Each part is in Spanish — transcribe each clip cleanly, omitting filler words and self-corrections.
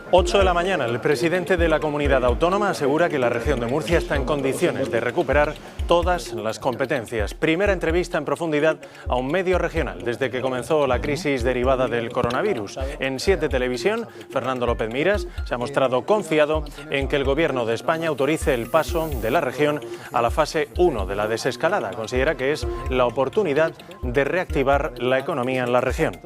8 de la mañana, el presidente de la comunidad autónoma asegura que la región de Murcia está en condiciones de recuperar todas las competencias. Primera entrevista en profundidad a un medio regional desde que comenzó la crisis derivada del coronavirus. En 7 Televisión, Fernando López Miras se ha mostrado confiado en que el Gobierno de España autorice el paso de la región a la fase 1 de la desescalada. Considera que es la oportunidad de reactivar la economía en la región.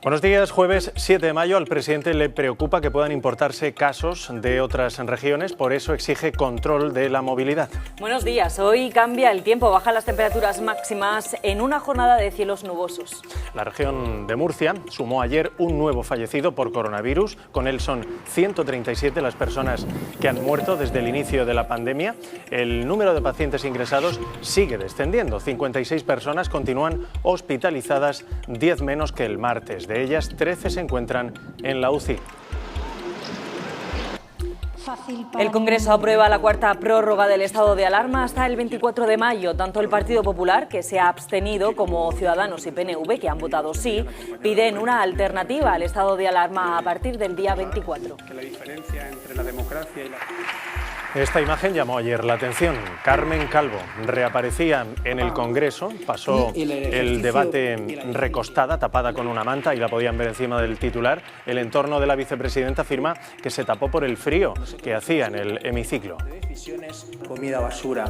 Buenos días. Jueves 7 de mayo, al presidente le preocupa que puedan importarse casos de otras regiones, por eso exige control de la movilidad. Buenos días. Hoy cambia el tiempo, bajan las temperaturas máximas en una jornada de cielos nubosos. La región de Murcia sumó ayer un nuevo fallecido por coronavirus. Con él son 137 las personas que han muerto desde el inicio de la pandemia. El número de pacientes ingresados sigue descendiendo. 56 personas continúan hospitalizadas, 10 menos que el martes. De ellas, 13 se encuentran en la UCI. El Congreso aprueba la cuarta prórroga del estado de alarma hasta el 24 de mayo. Tanto el Partido Popular, que se ha abstenido, como Ciudadanos y PNV, que han votado sí, piden una alternativa al estado de alarma a partir del día 24. La diferencia entre la democracia y la... Esta imagen llamó ayer la atención. Carmen Calvo reaparecía en el Congreso, pasó el debate recostada, tapada con una manta, y la podían ver encima del titular. El entorno de la vicepresidenta afirma que se tapó por el frío que hacía en el hemiciclo. Comida basura.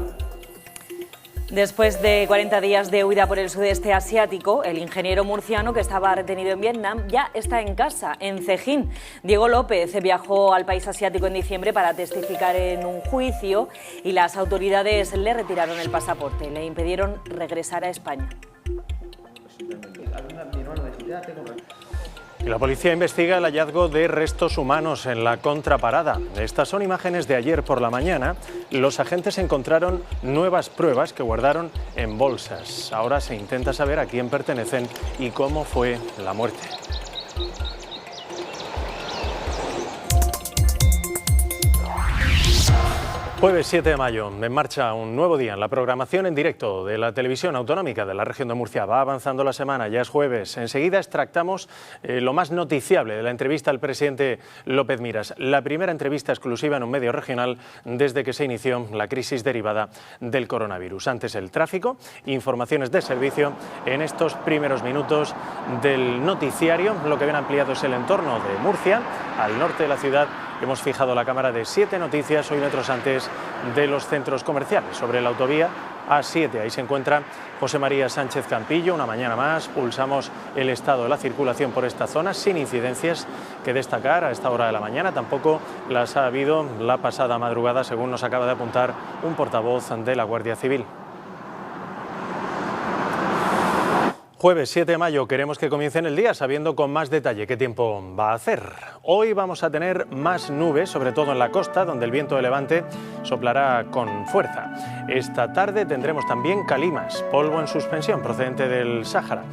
Después de 40 días de huida por el sudeste asiático, el ingeniero murciano que estaba retenido en Vietnam ya está en casa, en Cejín. Diego López viajó al país asiático en diciembre para testificar en un juicio y las autoridades le retiraron el pasaporte, le impidieron regresar a España. Y la policía investiga el hallazgo de restos humanos en la contraparada. Estas son imágenes de ayer por la mañana. Los agentes encontraron nuevas pruebas que guardaron en bolsas. Ahora se intenta saber a quién pertenecen y cómo fue la muerte. Jueves 7 de mayo, en marcha un nuevo día en la programación en directo de la televisión autonómica de la región de Murcia. Va avanzando la semana, ya es jueves. Enseguida extractamos lo más noticiable de la entrevista al presidente López Miras. La primera entrevista exclusiva en un medio regional desde que se inició la crisis derivada del coronavirus. Antes el tráfico, informaciones de servicio en estos primeros minutos del noticiario. Lo que ven ampliado es el entorno de Murcia, al norte de la ciudad. Hemos fijado la cámara de 7 Noticias, hoy metros antes de los centros comerciales. Sobre la autovía A7, ahí se encuentra José María Sánchez Campillo. Una mañana más, pulsamos el estado de la circulación por esta zona, sin incidencias que destacar a esta hora de la mañana. Tampoco las ha habido la pasada madrugada, según nos acaba de apuntar un portavoz de la Guardia Civil. Jueves 7 de mayo, queremos que comiencen el día sabiendo con más detalle qué tiempo va a hacer. Hoy vamos a tener más nubes, sobre todo en la costa, donde el viento de levante soplará con fuerza. Esta tarde tendremos también calimas, polvo en suspensión procedente del Sáhara.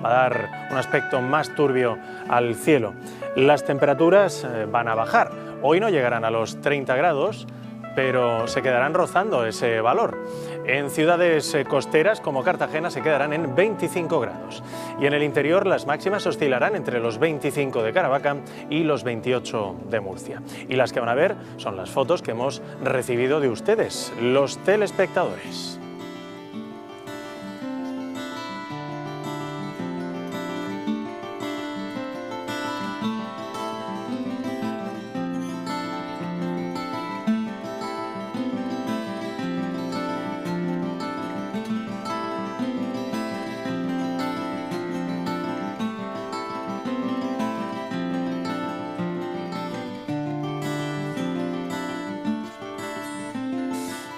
Va a dar un aspecto más turbio al cielo. Las temperaturas van a bajar. Hoy no llegarán a los 30 grados, pero se quedarán rozando ese valor. En ciudades costeras como Cartagena se quedarán en 25 grados. Y en el interior las máximas oscilarán entre los 25 de Caravaca y los 28 de Murcia. Y las que van a ver son las fotos que hemos recibido de ustedes, los telespectadores.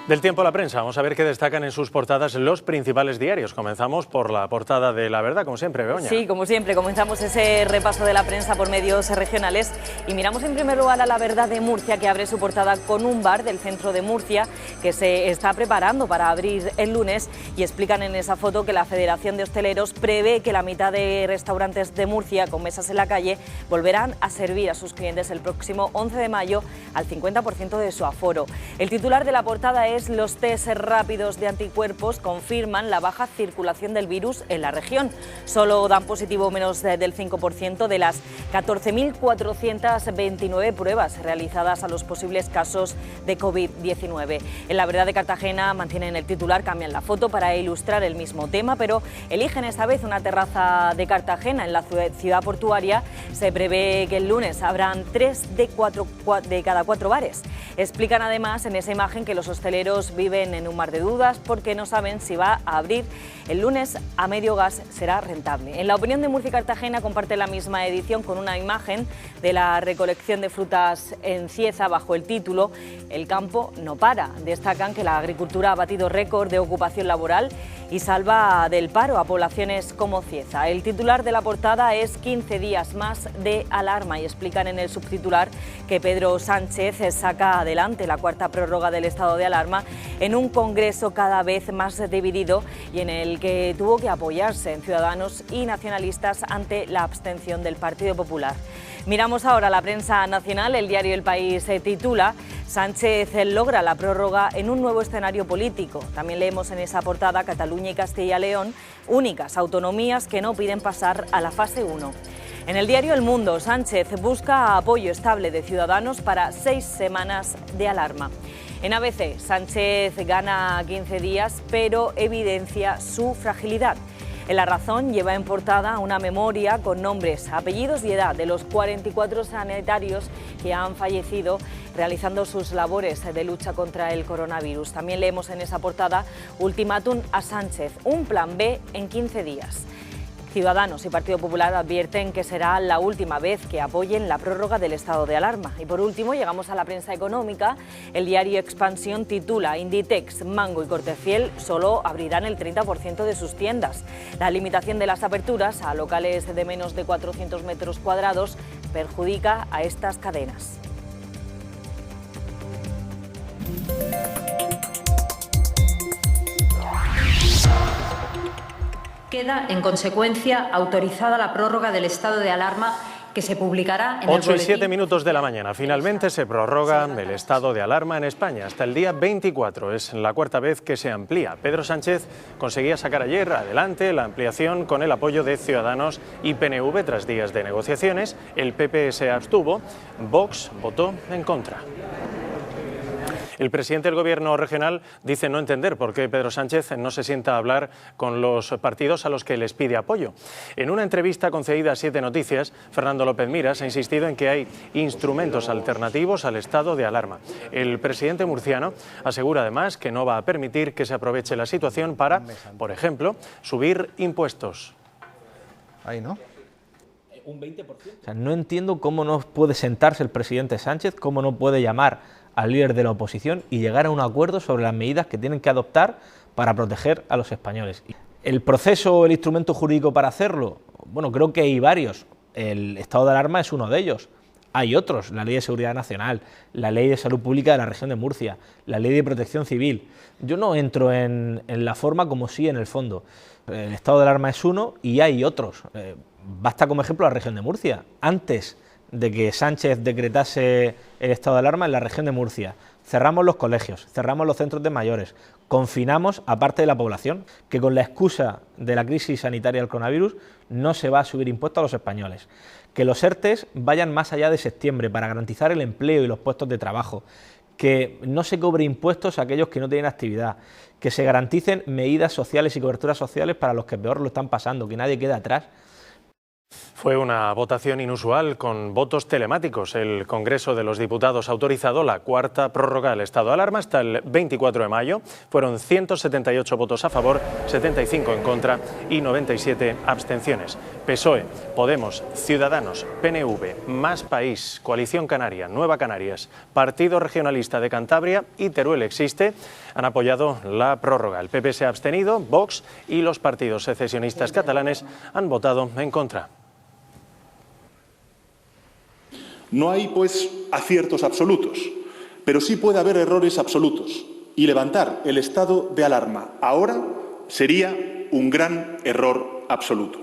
Del tiempo a la prensa, vamos a ver qué destacan en sus portadas los principales diarios. Comenzamos por la portada de La Verdad, como siempre, Begoña. Sí, como siempre, comenzamos ese repaso de la prensa por medios regionales y miramos en primer lugar a La Verdad de Murcia, que abre su portada con un bar del centro de Murcia que se está preparando para abrir el lunes, y explican en esa foto que la Federación de Hosteleros prevé que la mitad de restaurantes de Murcia con mesas en la calle volverán a servir a sus clientes el próximo 11 de mayo al 50% de su aforo. El titular de la portada es los test rápidos de anticuerpos confirman la baja circulación del virus en la región. Solo dan positivo menos del 5% de las 14.429 pruebas realizadas a los posibles casos de COVID-19. En La Verdad de Cartagena mantienen el titular, cambian la foto para ilustrar el mismo tema, pero eligen esta vez una terraza de Cartagena. En la ciudad portuaria se prevé que el lunes habrán 3 de cada 4 bares. Explican además en esa imagen que los hosteleros viven en un mar de dudas porque no saben si va a abrir el lunes a medio gas será rentable. En La Opinión de Murcia y Cartagena comparte la misma edición con una imagen de la recolección de frutas en Cieza bajo el título "El campo no para". Destacan que la agricultura ha batido récord de ocupación laboral y salva del paro a poblaciones como Cieza. El titular de la portada es 15 días más de alarma y explican en el subtitular que Pedro Sánchez saca adelante la cuarta prórroga del estado de alarma en un Congreso cada vez más dividido y en el que tuvo que apoyarse en ciudadanos y nacionalistas ante la abstención del Partido Popular. Miramos ahora la prensa nacional. El diario El País titula "Sánchez logra la prórroga en un nuevo escenario político". También leemos en esa portada Cataluña y Castilla y León, únicas autonomías que no piden pasar a la fase 1. En el diario El Mundo, Sánchez busca apoyo estable de Ciudadanos para 6 semanas de alarma. En ABC, Sánchez gana 15 días, pero evidencia su fragilidad. En La Razón lleva en portada una memoria con nombres, apellidos y edad de los 44 sanitarios que han fallecido realizando sus labores de lucha contra el coronavirus. También leemos en esa portada ultimátum a Sánchez, un plan B en 15 días. Ciudadanos y Partido Popular advierten que será la última vez que apoyen la prórroga del estado de alarma. Y por último, llegamos a la prensa económica. El diario Expansión titula "Inditex, Mango y Cortefiel solo abrirán el 30% de sus tiendas". La limitación de las aperturas a locales de menos de 400 metros cuadrados perjudica a estas cadenas. Queda, en consecuencia, autorizada la prórroga del estado de alarma que se publicará en el 8 y 7 minutos de la mañana. Finalmente se prorroga el estado de alarma en España hasta el día 24. Es la cuarta vez que se amplía. Pedro Sánchez conseguía sacar ayer adelante la ampliación con el apoyo de Ciudadanos y PNV tras días de negociaciones. El PP se abstuvo, Vox votó en contra. El presidente del Gobierno regional dice no entender por qué Pedro Sánchez no se sienta a hablar con los partidos a los que les pide apoyo. En una entrevista concedida a 7 Noticias, Fernando López Miras ha insistido en que hay instrumentos alternativos al estado de alarma. El presidente murciano asegura además que no va a permitir que se aproveche la situación para, por ejemplo, subir impuestos. Ahí, ¿no? Un 20%. O sea, no entiendo cómo no puede sentarse el presidente Sánchez, cómo no puede llamar al líder de la oposición y llegar a un acuerdo sobre las medidas que tienen que adoptar para proteger a los españoles. ¿El proceso o el instrumento jurídico para hacerlo? Bueno, creo que hay varios. El estado de alarma es uno de ellos. Hay otros, la Ley de Seguridad Nacional, la Ley de Salud Pública de la Región de Murcia, la Ley de Protección Civil. Yo no entro en la forma como sí en el fondo. El estado de alarma es uno y hay otros. Basta como ejemplo la Región de Murcia. Antes de que Sánchez decretase el estado de alarma en la región de Murcia, cerramos los colegios, cerramos los centros de mayores, confinamos a parte de la población, que con la excusa de la crisis sanitaria del coronavirus no se va a subir impuestos a los españoles, que los ERTEs vayan más allá de septiembre para garantizar el empleo y los puestos de trabajo, que no se cobre impuestos a aquellos que no tienen actividad, que se garanticen medidas sociales y coberturas sociales para los que peor lo están pasando, que nadie quede atrás. Fue una votación inusual con votos telemáticos. El Congreso de los Diputados ha autorizado la cuarta prórroga del estado de alarma hasta el 24 de mayo. Fueron 178 votos a favor, 75 en contra y 97 abstenciones. PSOE, Podemos, Ciudadanos, PNV, Más País, Coalición Canaria, Nueva Canarias, Partido Regionalista de Cantabria y Teruel Existe han apoyado la prórroga. El PP se ha abstenido, Vox y los partidos secesionistas catalanes han votado en contra. No hay, pues, aciertos absolutos, pero sí puede haber errores absolutos. Y levantar el estado de alarma ahora sería un gran error absoluto.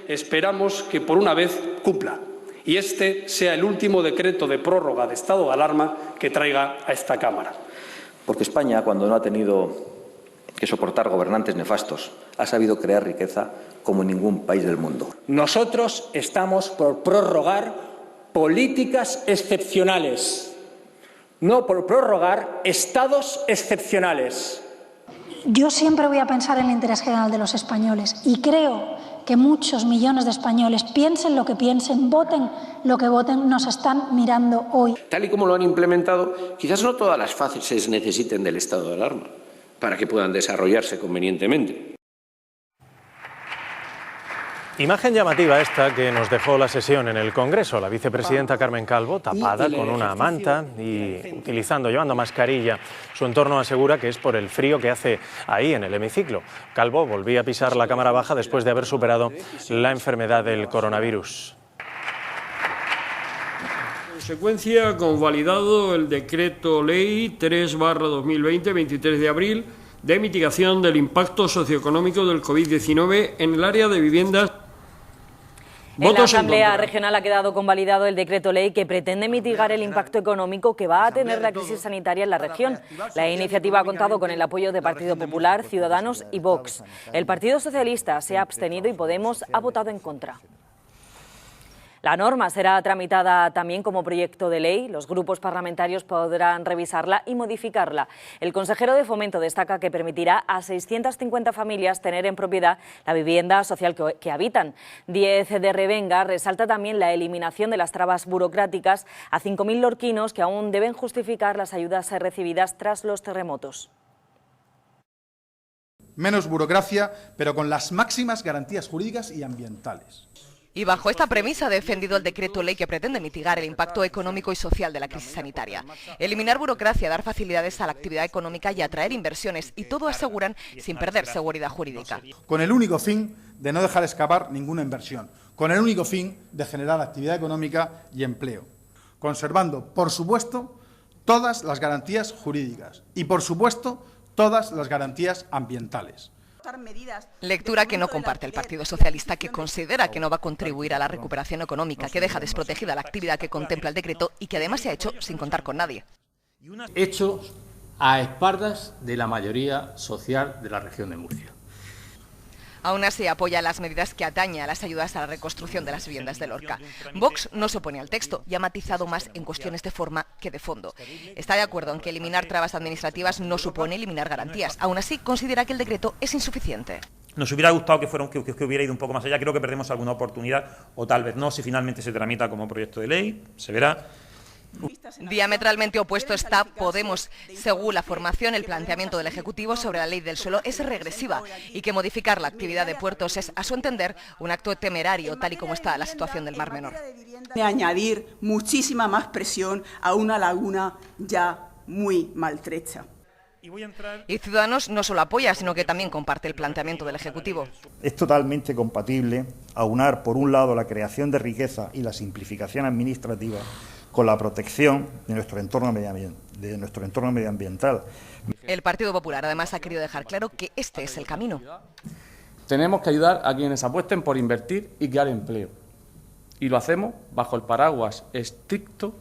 Esperamos que por una vez Cumpla y este sea el último decreto de prórroga de estado de alarma que traiga a esta Cámara. Porque España, cuando no ha tenido que soportar gobernantes nefastos, ha sabido crear riqueza como ningún país del mundo. Nosotros estamos por prorrogar políticas excepcionales, no por prorrogar estados excepcionales. Yo siempre voy a pensar en el interés general de los españoles y creo que muchos millones de españoles, piensen lo que piensen, voten lo que voten, nos están mirando hoy. Tal y como lo han implementado, quizás no todas las fases necesiten del estado de alarma para que puedan desarrollarse convenientemente. Imagen llamativa esta que nos dejó la sesión en el Congreso. La vicepresidenta Carmen Calvo, tapada con una manta y llevando mascarilla. Su entorno asegura que es por el frío que hace ahí en el hemiciclo. Calvo volvía a pisar la cámara baja después de haber superado la enfermedad del coronavirus. En consecuencia, convalidado el decreto ley 3/2020, 23 de abril, de mitigación del impacto socioeconómico del COVID-19 en el área de viviendas. En la Asamblea Regional ha quedado convalidado el decreto ley que pretende mitigar el impacto económico que va a tener la crisis sanitaria en la región. La iniciativa ha contado con el apoyo de Partido Popular, Ciudadanos y Vox. El Partido Socialista se ha abstenido y Podemos ha votado en contra. La norma será tramitada también como proyecto de ley. Los grupos parlamentarios podrán revisarla y modificarla. El consejero de Fomento destaca que permitirá a 650 familias tener en propiedad la vivienda social que habitan. 10 de Revenga resalta también la eliminación de las trabas burocráticas a 5.000 lorquinos que aún deben justificar las ayudas recibidas tras los terremotos. Menos burocracia, pero con las máximas garantías jurídicas y ambientales. Y bajo esta premisa ha defendido el decreto ley que pretende mitigar el impacto económico y social de la crisis sanitaria. Eliminar burocracia, dar facilidades a la actividad económica y atraer inversiones, y todo aseguran sin perder seguridad jurídica. Con el único fin de no dejar escapar ninguna inversión, con el único fin de generar actividad económica y empleo, conservando, por supuesto, todas las garantías jurídicas y, por supuesto, todas las garantías ambientales. Lectura que no comparte el Partido Socialista, que considera que no va a contribuir a la recuperación económica, que deja desprotegida la actividad que contempla el decreto y que además se ha hecho sin contar con nadie. Hechos a espaldas de la mayoría social de la región de Murcia. Aún así apoya las medidas que atañen a las ayudas a la reconstrucción de las viviendas de Lorca. Vox no se opone al texto y ha matizado más en cuestiones de forma que de fondo. Está de acuerdo en que eliminar trabas administrativas no supone eliminar garantías. Aún así considera que el decreto es insuficiente. Nos hubiera gustado que hubiera ido un poco más allá. Creo que perdemos alguna oportunidad, o tal vez no, si finalmente se tramita como proyecto de ley, se verá. Diametralmente opuesto está Podemos. Según la formación, el planteamiento del Ejecutivo sobre la ley del suelo es regresiva y que modificar la actividad de puertos es, a su entender, un acto temerario, tal y como está la situación del Mar Menor. De añadir muchísima más presión a una laguna ya muy maltrecha. Y Ciudadanos no solo apoya, sino que también comparte el planteamiento del Ejecutivo. Es totalmente compatible aunar, por un lado, la creación de riqueza y la simplificación administrativa con la protección de nuestro entorno medioambiental. El Partido Popular además ha querido dejar claro que este es el camino. Tenemos que ayudar a quienes apuesten por invertir y crear empleo. Y lo hacemos bajo el paraguas estricto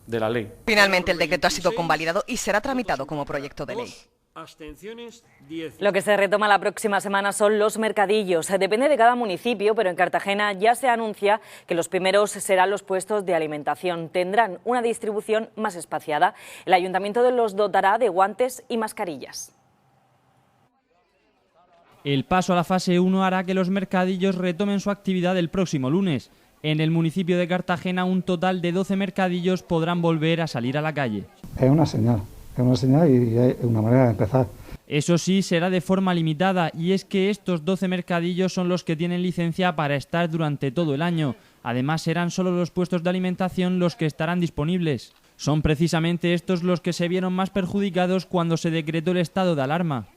de la ley. Finalmente el decreto ha sido convalidado y será tramitado como proyecto de ley. Abstenciones, 10. Lo que se retoma la próxima semana son los mercadillos. Depende de cada municipio, pero en Cartagena ya se anuncia que los primeros serán los puestos de alimentación. Tendrán una distribución más espaciada. El ayuntamiento los dotará de guantes y mascarillas. El paso a la fase 1 hará que los mercadillos retomen su actividad el próximo lunes. En el municipio de Cartagena, un total de 12 mercadillos podrán volver a salir a la calle. Es una señal y es una manera de empezar. Eso sí, será de forma limitada, y es que estos 12 mercadillos son los que tienen licencia para estar durante todo el año. Además, serán solo los puestos de alimentación los que estarán disponibles. Son precisamente estos los que se vieron más perjudicados cuando se decretó el estado de alarma.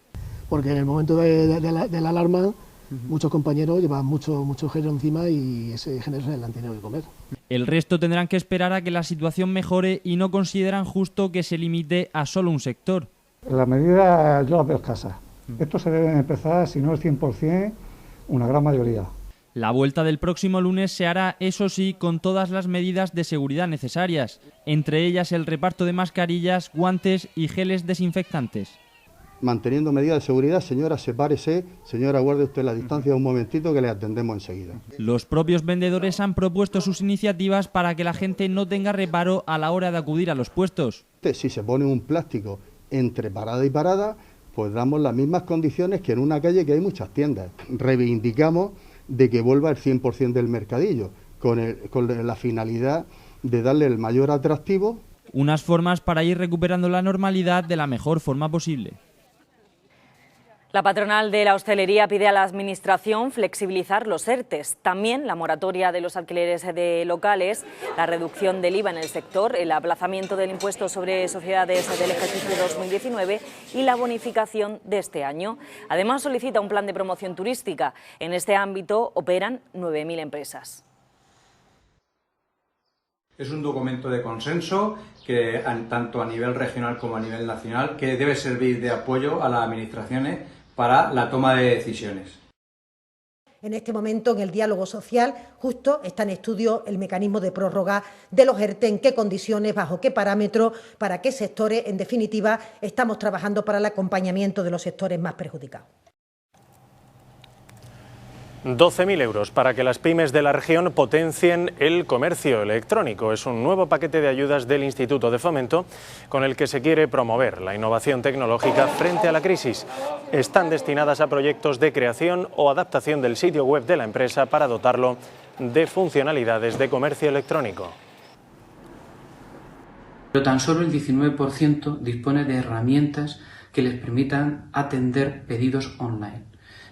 Porque en el momento de la alarma, muchos compañeros llevan mucho gel encima y ese gel se le han tenido que comer. El resto tendrán que esperar a que la situación mejore y no consideran justo que se limite a solo un sector. Las medidas yo las veo escasas. Esto se debe empezar, si no el 100%, una gran mayoría. La vuelta del próximo lunes se hará, eso sí, con todas las medidas de seguridad necesarias, entre ellas el reparto de mascarillas, guantes y geles desinfectantes. Manteniendo medidas de seguridad, señora, sepárese, señora, guarde usted la distancia un momentito que le atendemos enseguida. Los propios vendedores han propuesto sus iniciativas para que la gente no tenga reparo a la hora de acudir a los puestos. Si se pone un plástico entre parada y parada, pues damos las mismas condiciones que en una calle que hay muchas tiendas. Reivindicamos de que vuelva el 100% del mercadillo, con la finalidad de darle el mayor atractivo. Unas formas para ir recuperando la normalidad de la mejor forma posible. La patronal de la hostelería pide a la Administración flexibilizar los ERTEs, también la moratoria de los alquileres de locales, la reducción del IVA en el sector, el aplazamiento del impuesto sobre sociedades del ejercicio 2019 y la bonificación de este año. Además, solicita un plan de promoción turística. En este ámbito operan 9.000 empresas. Es un documento de consenso que tanto a nivel regional como a nivel nacional que debe servir de apoyo a las administraciones para la toma de decisiones. En este momento, en el diálogo social, justo está en estudio el mecanismo de prórroga de los ERTE, en qué condiciones, bajo qué parámetros, para qué sectores. En definitiva, estamos trabajando para el acompañamiento de los sectores más perjudicados. 12.000 euros para que las pymes de la región potencien el comercio electrónico. Es un nuevo paquete de ayudas del Instituto de Fomento con el que se quiere promover la innovación tecnológica frente a la crisis. Están destinadas a proyectos de creación o adaptación del sitio web de la empresa para dotarlo de funcionalidades de comercio electrónico. Pero tan solo el 19% dispone de herramientas que les permitan atender pedidos online.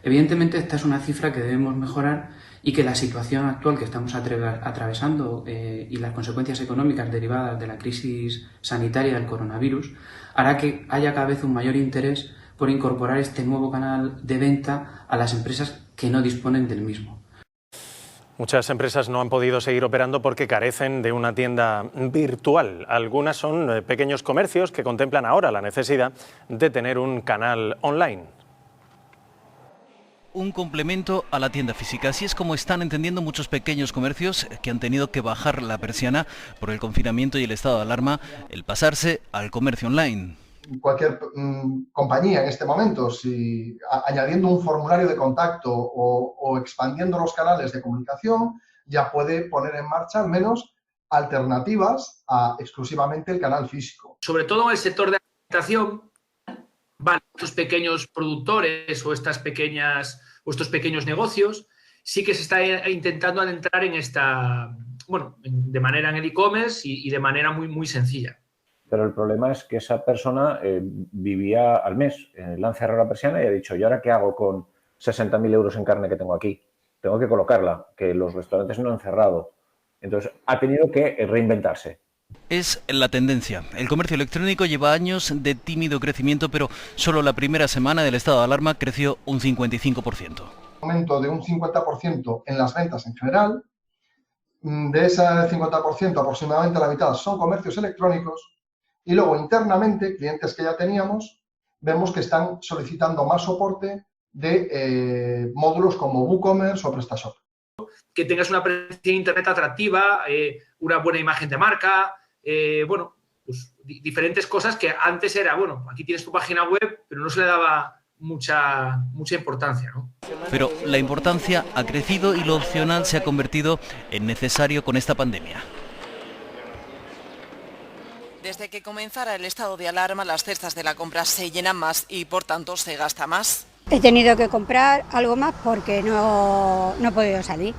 Evidentemente esta es una cifra que debemos mejorar y que la situación actual que estamos atravesando y las consecuencias económicas derivadas de la crisis sanitaria del coronavirus hará que haya cada vez un mayor interés por incorporar este nuevo canal de venta a las empresas que no disponen del mismo. Muchas empresas no han podido seguir operando porque carecen de una tienda virtual. Algunas son pequeños comercios que contemplan ahora la necesidad de tener un canal online. Un complemento a la tienda física. Así es como están entendiendo muchos pequeños comercios que han tenido que bajar la persiana por el confinamiento y el estado de alarma, el pasarse al comercio online. Cualquier compañía en este momento, si añadiendo un formulario de contacto o expandiendo los canales de comunicación, ya puede poner en marcha al menos alternativas a exclusivamente el canal físico. Sobre todo en el sector de alimentación, estos pequeños productores o estos pequeños negocios, sí que se está intentando adentrar en esta, de manera en el e-commerce y de manera muy sencilla. Pero el problema es que esa persona vivía al mes, le han cerrado la persiana y ha dicho, ¿y ahora qué hago con 60.000 euros en carne que tengo aquí? Tengo que colocarla, que los restaurantes no han cerrado. Entonces ha tenido que reinventarse. Es la tendencia. El comercio electrónico lleva años de tímido crecimiento, pero solo la primera semana del estado de alarma creció un 55%. Un aumento de un 50% en las ventas en general. De ese 50%, aproximadamente la mitad son comercios electrónicos. Y luego, internamente, clientes que ya teníamos, vemos que están solicitando más soporte de módulos como WooCommerce o PrestaShop. Que tengas una presencia en Internet atractiva, una buena imagen de marca, diferentes cosas que antes era, aquí tienes tu página web, pero no se le daba mucha importancia, ¿no? Pero la importancia ha crecido y lo opcional se ha convertido en necesario con esta pandemia. Desde que comenzara el estado de alarma, las cestas de la compra se llenan más y, por tanto, se gasta más. He tenido que comprar algo más porque no he podido salir.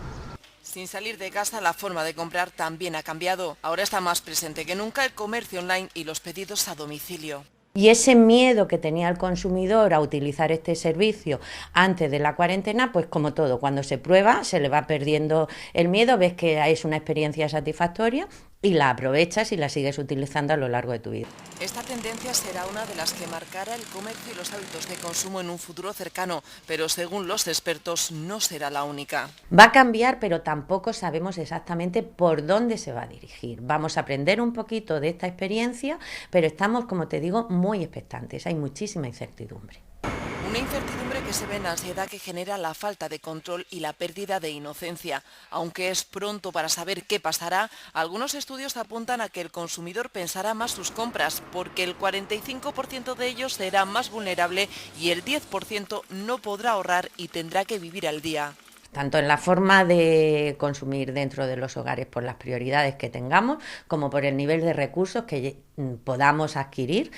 Sin salir de casa, la forma de comprar también ha cambiado. Ahora está más presente que nunca el comercio online y los pedidos a domicilio. Y ese miedo que tenía el consumidor a utilizar este servicio antes de la cuarentena, pues como todo, cuando se prueba se le va perdiendo el miedo, ves que es una experiencia satisfactoria y la aprovechas y la sigues utilizando a lo largo de tu vida. Esta tendencia será una de las que marcará el comercio y los hábitos de consumo en un futuro cercano, pero según los expertos no será la única. Va a cambiar, pero tampoco sabemos exactamente por dónde se va a dirigir. Vamos a aprender un poquito de esta experiencia, pero estamos, como te digo, muy expectantes. Hay muchísima incertidumbre. Una incertidumbre que se ve en la ansiedad que genera la falta de control y la pérdida de inocencia. Aunque es pronto para saber qué pasará, algunos estudios apuntan a que el consumidor pensará más sus compras, porque el 45% de ellos será más vulnerable y el 10% no podrá ahorrar y tendrá que vivir al día. Tanto en la forma de consumir dentro de los hogares por las prioridades que tengamos, como por el nivel de recursos que podamos adquirir.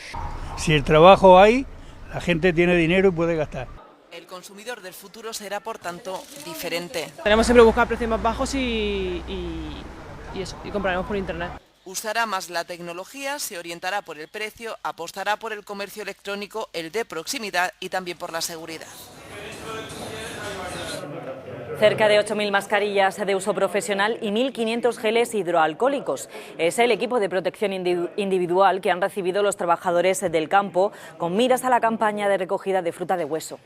Si el trabajo hay, la gente tiene dinero y puede gastar. El consumidor del futuro será, por tanto, diferente. Tenemos siempre que buscar precios más bajos y compraremos por internet. Usará más la tecnología, se orientará por el precio, apostará por el comercio electrónico, el de proximidad y también por la seguridad. Cerca de 8.000 mascarillas de uso profesional y 1.500 geles hidroalcohólicos. Es el equipo de protección individual que han recibido los trabajadores del campo con miras a la campaña de recogida de fruta de hueso.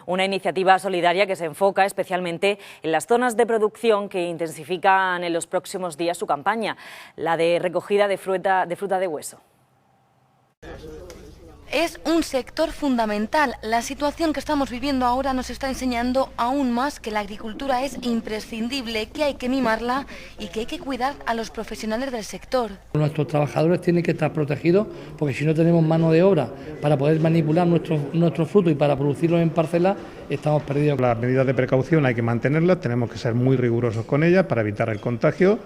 Una iniciativa solidaria que se enfoca especialmente en las zonas de producción que intensifican en los próximos días su campaña, la de recogida de fruta de hueso. Es un sector fundamental. La situación que estamos viviendo ahora nos está enseñando aún más que la agricultura es imprescindible, que hay que mimarla y que hay que cuidar a los profesionales del sector. Nuestros trabajadores tienen que estar protegidos porque si no tenemos mano de obra para poder manipular nuestro fruto y para producirlo en parcelas, estamos perdidos. Las medidas de precaución hay que mantenerlas, tenemos que ser muy rigurosos con ellas para evitar el contagio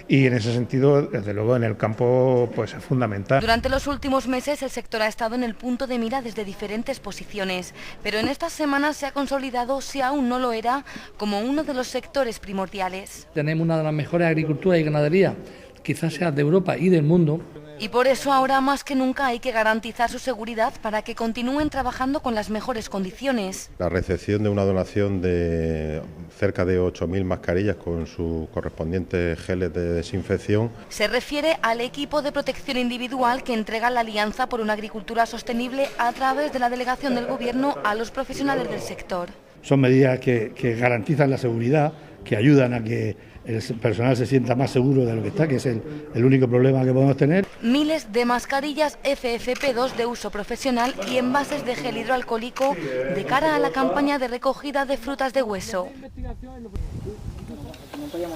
y en ese sentido, desde luego, en el campo pues es fundamental. Durante los últimos meses el sector ha estado en el punto de mira desde diferentes posiciones, pero en estas semanas se ha consolidado, si aún no lo era, como uno de los sectores primordiales. Tenemos una de las mejores agriculturas y ganadería, quizás sea de Europa y del mundo. Y por eso ahora más que nunca hay que garantizar su seguridad para que continúen trabajando con las mejores condiciones. La recepción de una donación de cerca de 8.000 mascarillas con sus correspondientes geles de desinfección. Se refiere al equipo de protección individual que entrega la Alianza por una Agricultura Sostenible a través de la delegación del Gobierno a los profesionales del sector. Son medidas que garantizan la seguridad, que ayudan a que el personal se sienta más seguro de lo que está, que es el único problema que podemos tener. Miles de mascarillas FFP2 de uso profesional y envases de gel hidroalcohólico de cara a la campaña de recogida de frutas de hueso.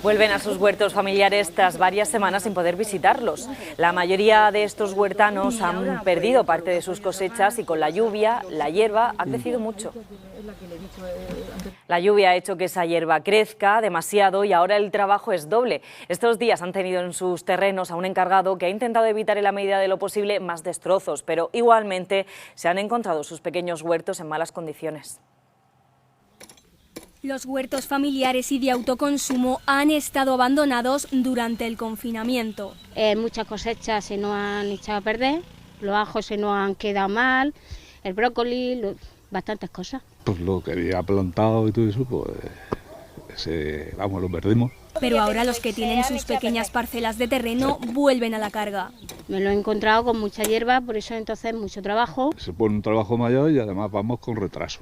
Vuelven a sus huertos familiares tras varias semanas sin poder visitarlos. La mayoría de estos huertanos han perdido parte de sus cosechas y con la lluvia, la hierba ha crecido mucho. La lluvia ha hecho que esa hierba crezca demasiado y ahora el trabajo es doble. Estos días han tenido en sus terrenos a un encargado que ha intentado evitar en la medida de lo posible más destrozos, pero igualmente se han encontrado sus pequeños huertos en malas condiciones. Los huertos familiares y de autoconsumo han estado abandonados durante el confinamiento. Muchas cosechas se nos han echado a perder, los ajos se nos han quedado mal, el brócoli, bastantes cosas. Pues lo que había plantado y todo eso, pues lo perdimos. Pero ahora los que tienen sus pequeñas parcelas de terreno vuelven a la carga. Me lo he encontrado con mucha hierba, por eso entonces mucho trabajo. Se pone un trabajo mayor y además vamos con retraso.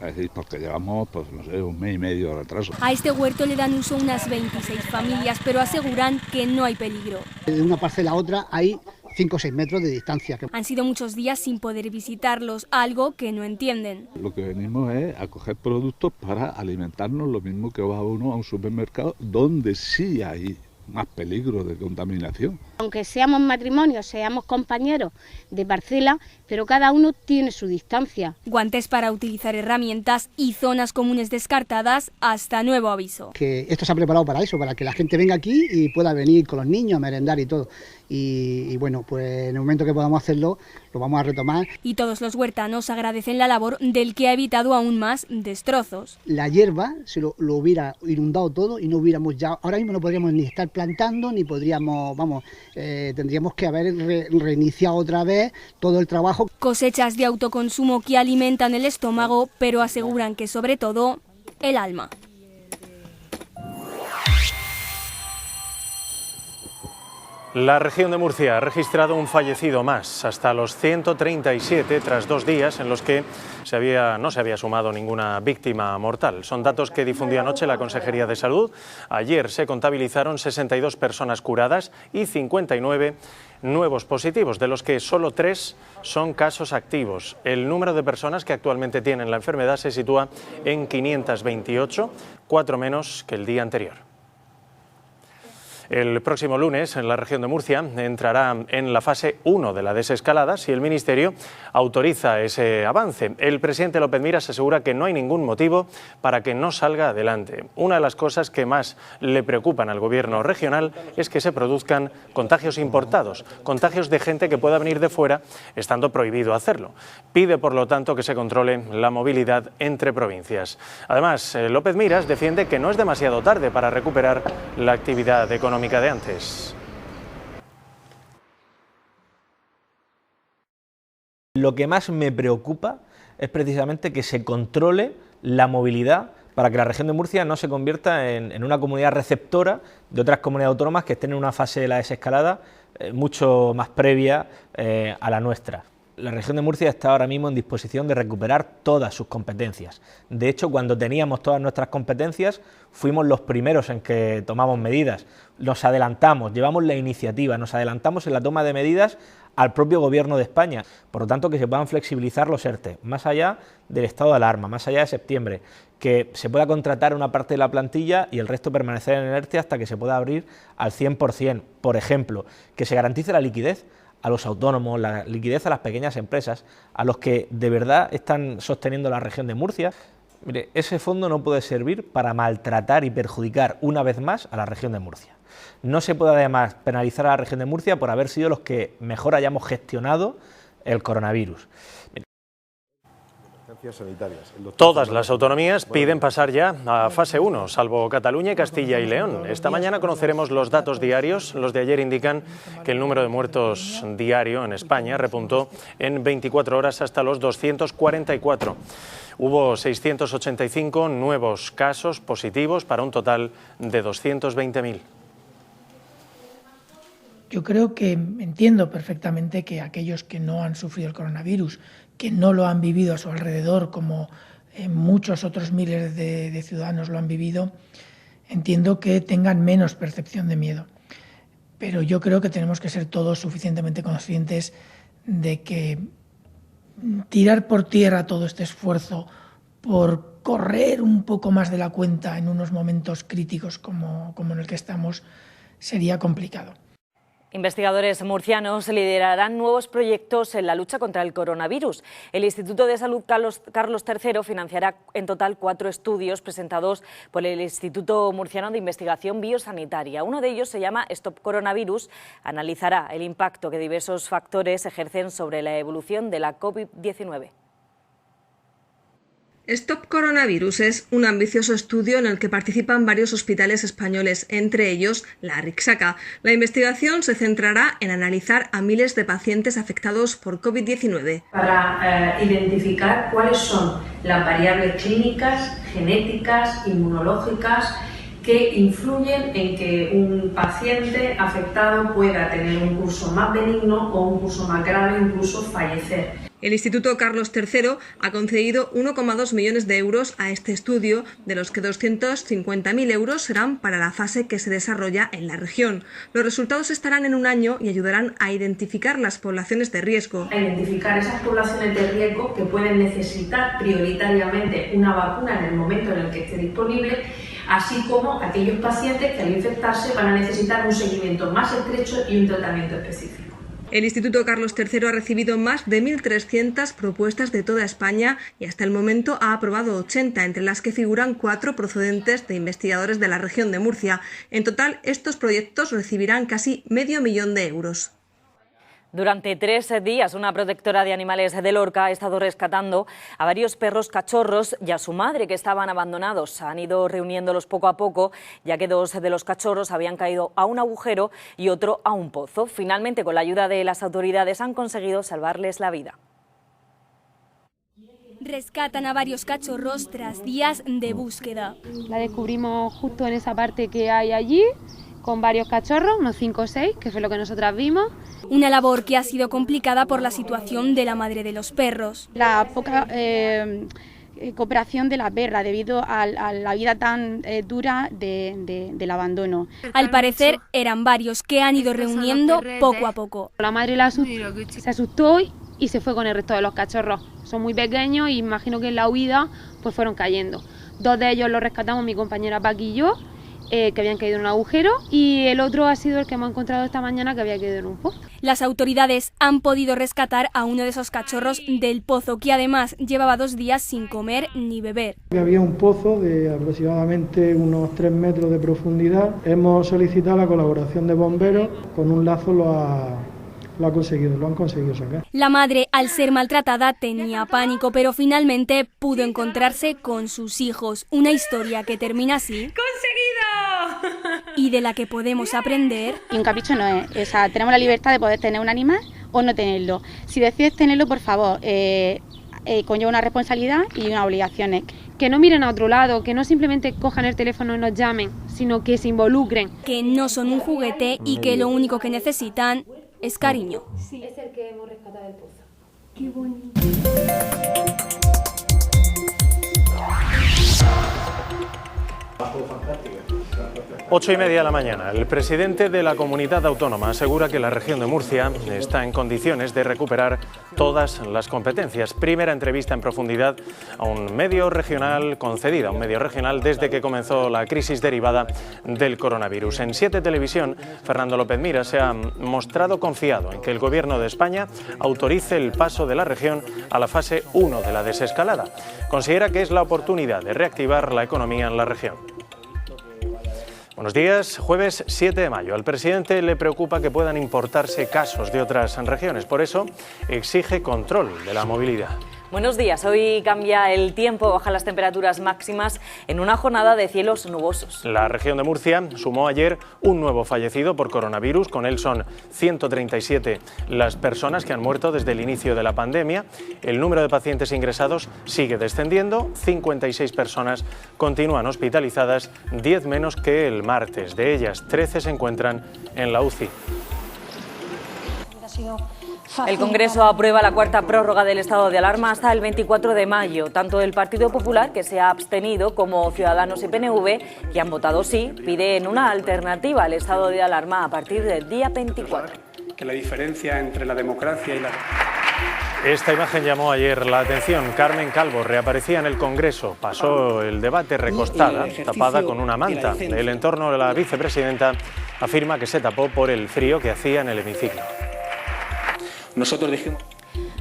Es decir, porque llevamos, pues no sé, un mes y medio de retraso. A este huerto le dan uso unas 26 familias, pero aseguran que no hay peligro. De una parcela a otra hay 5 o 6 metros de distancia. Han sido muchos días sin poder visitarlos, algo que no entienden. Lo que venimos es a coger productos para alimentarnos, lo mismo que va uno a un supermercado donde sí hay más peligro de contaminación. Aunque seamos matrimonios, seamos compañeros de parcela, pero cada uno tiene su distancia. Guantes para utilizar herramientas y zonas comunes descartadas hasta nuevo aviso. Que esto se ha preparado para eso, para que la gente venga aquí y pueda venir con los niños a merendar y todo. Y bueno, pues en el momento que podamos hacerlo, lo vamos a retomar. Y todos los huertanos agradecen la labor del que ha evitado aún más destrozos. La hierba se lo hubiera inundado todo y no hubiéramos ya, ahora mismo no podríamos ni estar plantando, ni podríamos, tendríamos que haber reiniciado otra vez todo el trabajo. Cosechas de autoconsumo que alimentan el estómago, pero aseguran que sobre todo el alma. La región de Murcia ha registrado un fallecido más, hasta los 137, tras 2 días en los que no se había sumado ninguna víctima mortal. Son datos que difundió anoche la Consejería de Salud. Ayer se contabilizaron 62 personas curadas y 59 nuevos positivos, de los que solo 3 son casos activos. El número de personas que actualmente tienen la enfermedad se sitúa en 528, 4 menos que el día anterior. El próximo lunes, en la región de Murcia, entrará en la fase 1 de la desescalada si el Ministerio autoriza ese avance. El presidente López Miras asegura que no hay ningún motivo para que no salga adelante. Una de las cosas que más le preocupan al Gobierno regional es que se produzcan contagios importados, contagios de gente que pueda venir de fuera, estando prohibido hacerlo. Pide, por lo tanto, que se controle la movilidad entre provincias. Además, López Miras defiende que no es demasiado tarde para recuperar la actividad económica de antes. Lo que más me preocupa es precisamente que se controle la movilidad para que la región de Murcia no se convierta en una comunidad receptora de otras comunidades autónomas que estén en una fase de la desescalada mucho más previa a la nuestra. La región de Murcia está ahora mismo en disposición de recuperar todas sus competencias. De hecho, cuando teníamos todas nuestras competencias, fuimos los primeros en que tomamos medidas. Nos adelantamos, llevamos la iniciativa, nos adelantamos en la toma de medidas al propio Gobierno de España. Por lo tanto, que se puedan flexibilizar los ERTE, más allá del estado de alarma, más allá de septiembre, que se pueda contratar una parte de la plantilla y el resto permanecer en el ERTE hasta que se pueda abrir al 100%. Por ejemplo, que se garantice la liquidez a los autónomos, la liquidez a las pequeñas empresas, a los que de verdad están sosteniendo la región de Murcia. Mire, ese fondo no puede servir para maltratar y perjudicar una vez más a la región de Murcia. No se puede además penalizar a la región de Murcia por haber sido los que mejor hayamos gestionado el coronavirus. Todas las autonomías piden pasar ya a fase 1, salvo Cataluña, Castilla y León. Esta mañana conoceremos los datos diarios. Los de ayer indican que el número de muertos diario en España repuntó en 24 horas hasta los 244. Hubo 685 nuevos casos positivos para un total de 220.000. Yo creo que entiendo perfectamente que aquellos que no han sufrido el coronavirus, que no lo han vivido a su alrededor como muchos otros miles de ciudadanos lo han vivido, entiendo que tengan menos percepción de miedo. Pero yo creo que tenemos que ser todos suficientemente conscientes de que tirar por tierra todo este esfuerzo por correr un poco más de la cuenta en unos momentos críticos como en el que estamos sería complicado. Investigadores murcianos liderarán nuevos proyectos en la lucha contra el coronavirus. El Instituto de Salud Carlos III financiará en total 4 estudios presentados por el Instituto Murciano de Investigación Biosanitaria. Uno de ellos se llama Stop Coronavirus. Analizará el impacto que diversos factores ejercen sobre la evolución de la COVID-19. Stop Coronavirus es un ambicioso estudio en el que participan varios hospitales españoles, entre ellos la Arixaca. La investigación se centrará en analizar a miles de pacientes afectados por COVID-19. Para identificar cuáles son las variables clínicas, genéticas, inmunológicas que influyen en que un paciente afectado pueda tener un curso más benigno o un curso más grave, incluso fallecer. El Instituto Carlos III ha concedido 1,2 millones de euros a este estudio, de los que 250.000 euros serán para la fase que se desarrolla en la región. Los resultados estarán en un año y ayudarán a identificar las poblaciones de riesgo. A identificar esas poblaciones de riesgo que pueden necesitar prioritariamente una vacuna en el momento en el que esté disponible, así como aquellos pacientes que al infectarse van a necesitar un seguimiento más estrecho y un tratamiento específico. El Instituto Carlos III ha recibido más de 1.300 propuestas de toda España y hasta el momento ha aprobado 80, entre las que figuran 4 procedentes de investigadores de la región de Murcia. En total, estos proyectos recibirán casi medio millón de euros. Durante 3 días, una protectora de animales de Lorca ha estado rescatando a varios perros cachorros y a su madre, que estaban abandonados. Han ido reuniéndolos poco a poco, ya que 2 de los cachorros habían caído a un agujero y otro a un pozo. Finalmente, con la ayuda de las autoridades, han conseguido salvarles la vida. Rescatan a varios cachorros tras días de búsqueda. La descubrimos justo en esa parte que hay allí con varios cachorros, unos 5 o 6, que fue lo que nosotras vimos. Una labor que ha sido complicada por la situación de la madre de los perros. La poca cooperación de la perra debido a la vida tan dura del abandono. Al parecer eran varios que han ido reuniendo poco a poco. La madre se asustó y se fue con el resto de los cachorros. Son muy pequeños y imagino que en la huida pues fueron cayendo. 2 de ellos los rescatamos mi compañera Paqui y yo, que habían caído en un agujero, y el otro ha sido el que hemos encontrado esta mañana, que había caído en un pozo. Las autoridades han podido rescatar a uno de esos cachorros del pozo, que además llevaba 2 días sin comer ni beber. Había un pozo de aproximadamente unos 3 metros de profundidad. Hemos solicitado la colaboración de bomberos, con un lazo lo han conseguido sacar. La madre, al ser maltratada, tenía pánico, pero finalmente pudo encontrarse con sus hijos. Una historia que termina así. ¡Conseguido! Y de la que podemos aprender. Y un capricho no es. O sea, tenemos la libertad de poder tener un animal o no tenerlo. Si decides tenerlo, por favor, conlleva una responsabilidad y unas obligaciones. Que no miren a otro lado, que no simplemente cojan el teléfono y nos llamen, sino que se involucren. Que no son un juguete y que lo único que necesitan es cariño. Sí, es el que hemos rescatado del pozo. Qué bonito. Fantástico. 8:30 de la mañana. El presidente de la comunidad autónoma asegura que la región de Murcia está en condiciones de recuperar todas las competencias. Primera entrevista en profundidad a un medio regional, concedida a un medio regional desde que comenzó la crisis derivada del coronavirus. En 7 Televisión, Fernando López Miras se ha mostrado confiado en que el Gobierno de España autorice el paso de la región a la fase 1 de la desescalada. Considera que es la oportunidad de reactivar la economía en la región. Buenos días, jueves 7 de mayo. Al presidente le preocupa que puedan importarse casos de otras regiones, por eso exige control de la movilidad. Buenos días, hoy cambia el tiempo, bajan las temperaturas máximas en una jornada de cielos nubosos. La región de Murcia sumó ayer un nuevo fallecido por coronavirus, con él son 137 las personas que han muerto desde el inicio de la pandemia. El número de pacientes ingresados sigue descendiendo, 56 personas continúan hospitalizadas, 10 menos que el martes. De ellas, 13 se encuentran en la UCI. El Congreso aprueba la 4ª prórroga del estado de alarma hasta el 24 de mayo. Tanto el Partido Popular, que se ha abstenido, como Ciudadanos y PNV, que han votado sí, piden una alternativa al estado de alarma a partir del día 24. Que la diferencia entre la democracia y la... Esta imagen llamó ayer la atención. Carmen Calvo reaparecía en el Congreso. Pasó el debate recostada, tapada con una manta. El entorno de la vicepresidenta afirma que se tapó por el frío que hacía en el hemiciclo. Nosotros dijimos...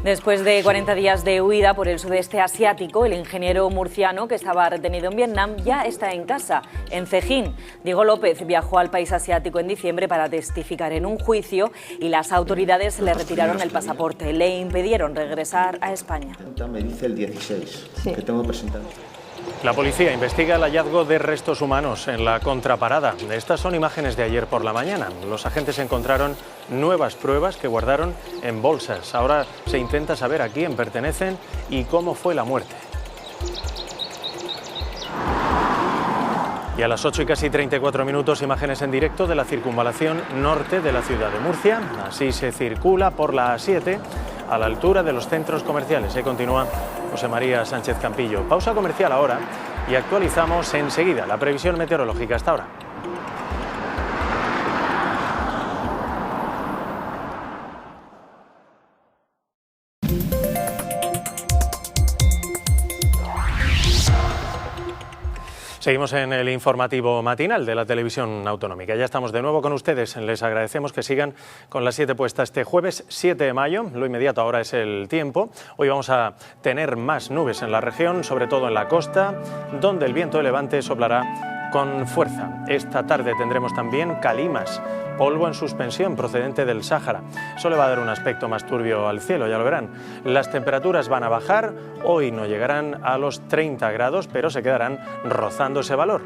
Después de 40 días de huida por el sudeste asiático, el ingeniero murciano que estaba retenido en Vietnam ya está en casa, en Cejín. Diego López viajó al país asiático en diciembre para testificar en un juicio y las autoridades le retiraron el pasaporte, le impidieron regresar a España. Me dice el 16, que tengo presentado. La policía investiga el hallazgo de restos humanos en la contraparada. Estas son imágenes de ayer por la mañana. Los agentes encontraron nuevas pruebas que guardaron en bolsas. Ahora se intenta saber a quién pertenecen y cómo fue la muerte. Y a las 8 y casi 34 minutos, imágenes en directo de la circunvalación norte de la ciudad de Murcia. Así se circula por la A7 a la altura de los centros comerciales. Ahí continúa José María Sánchez Campillo. Pausa comercial ahora y actualizamos enseguida la previsión meteorológica. Hasta ahora. Seguimos en el informativo matinal de la televisión autonómica. Ya estamos de nuevo con ustedes. Les agradecemos que sigan con las 7 puestas este jueves 7 de mayo. Lo inmediato ahora es el tiempo. Hoy vamos a tener más nubes en la región, sobre todo en la costa, donde el viento de levante soplará con fuerza. Esta tarde tendremos también calimas, polvo en suspensión procedente del Sáhara. Eso le va a dar un aspecto más turbio al cielo, ya lo verán. Las temperaturas van a bajar, hoy no llegarán a los 30 grados, pero se quedarán rozando ese valor.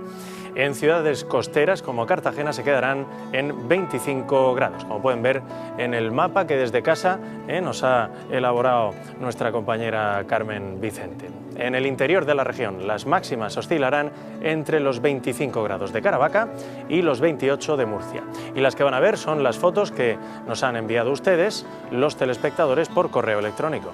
En ciudades costeras como Cartagena se quedarán en 25 grados, como pueden ver en el mapa que desde casa nos ha elaborado nuestra compañera Carmen Vicente. En el interior de la región las máximas oscilarán entre los 25 grados de Caravaca y los 28 de Murcia. Y las que van a ver son las fotos que nos han enviado ustedes, los telespectadores, por correo electrónico.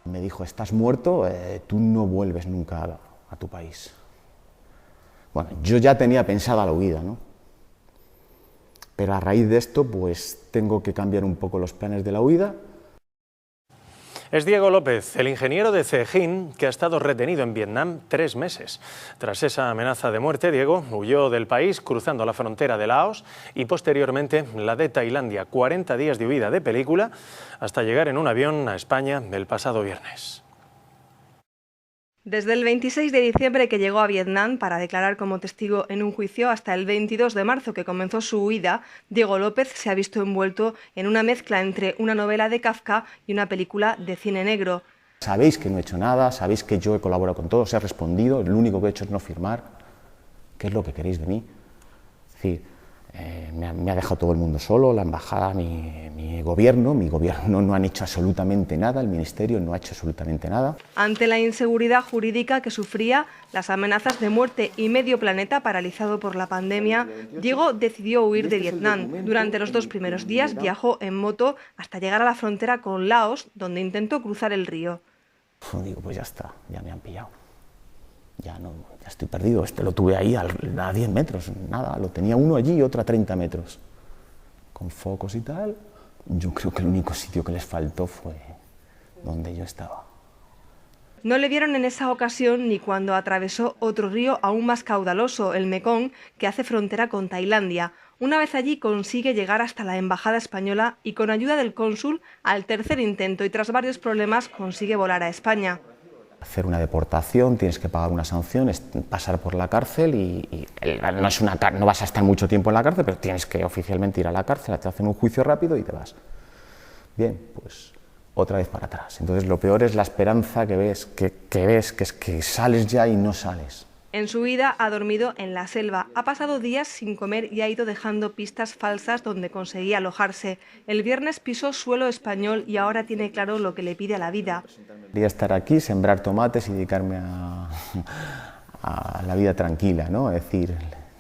Me dijo, estás muerto, tú no vuelves nunca a tu país. Bueno, yo ya tenía pensada la huida, ¿no? Pero a raíz de esto, pues tengo que cambiar un poco los planes de la huida. Es Diego López, el ingeniero de Cejín, que ha estado retenido en Vietnam 3 meses. Tras esa amenaza de muerte, Diego huyó del país cruzando la frontera de Laos y posteriormente la de Tailandia. 40 días de huida de película hasta llegar en un avión a España el pasado viernes. Desde el 26 de diciembre que llegó a Vietnam para declarar como testigo en un juicio hasta el 22 de marzo que comenzó su huida, Diego López se ha visto envuelto en una mezcla entre una novela de Kafka y una película de cine negro. Sabéis que no he hecho nada, sabéis que yo he colaborado con todos, he respondido, lo único que he hecho es no firmar. ¿Qué es lo que queréis de mí? Es decir, me ha dejado todo el mundo solo, la embajada, mi gobierno no han hecho absolutamente nada, el ministerio no ha hecho absolutamente nada. Ante la inseguridad jurídica que sufría, las amenazas de muerte y medio planeta paralizado por la pandemia, Diego decidió huir de Vietnam. Durante los 2 primeros días viajó en moto hasta llegar a la frontera con Laos, donde intentó cruzar el río. Digo, pues ya está, ya me han pillado. Ya estoy perdido, lo tuve ahí a 10 metros, nada, lo tenía uno allí y otro a 30 metros. Con focos y tal, yo creo que el único sitio que les faltó fue donde yo estaba. No le vieron en esa ocasión ni cuando atravesó otro río aún más caudaloso, el Mekong, que hace frontera con Tailandia. Una vez allí consigue llegar hasta la embajada española y con ayuda del cónsul, al tercer intento y tras varios problemas, consigue volar a España. Hacer una deportación, tienes que pagar una sanción, pasar por la cárcel y no vas a estar mucho tiempo en la cárcel, pero tienes que oficialmente ir a la cárcel, te hacen un juicio rápido y te vas. Bien, pues otra vez para atrás. Entonces lo peor es la esperanza que ves, que es que sales ya y no sales. En su huida ha dormido en la selva, ha pasado días sin comer y ha ido dejando pistas falsas donde conseguía alojarse. El viernes pisó suelo español y ahora tiene claro lo que le pide a la vida. Quería estar aquí, sembrar tomates y dedicarme a la vida tranquila, ¿no? Es decir,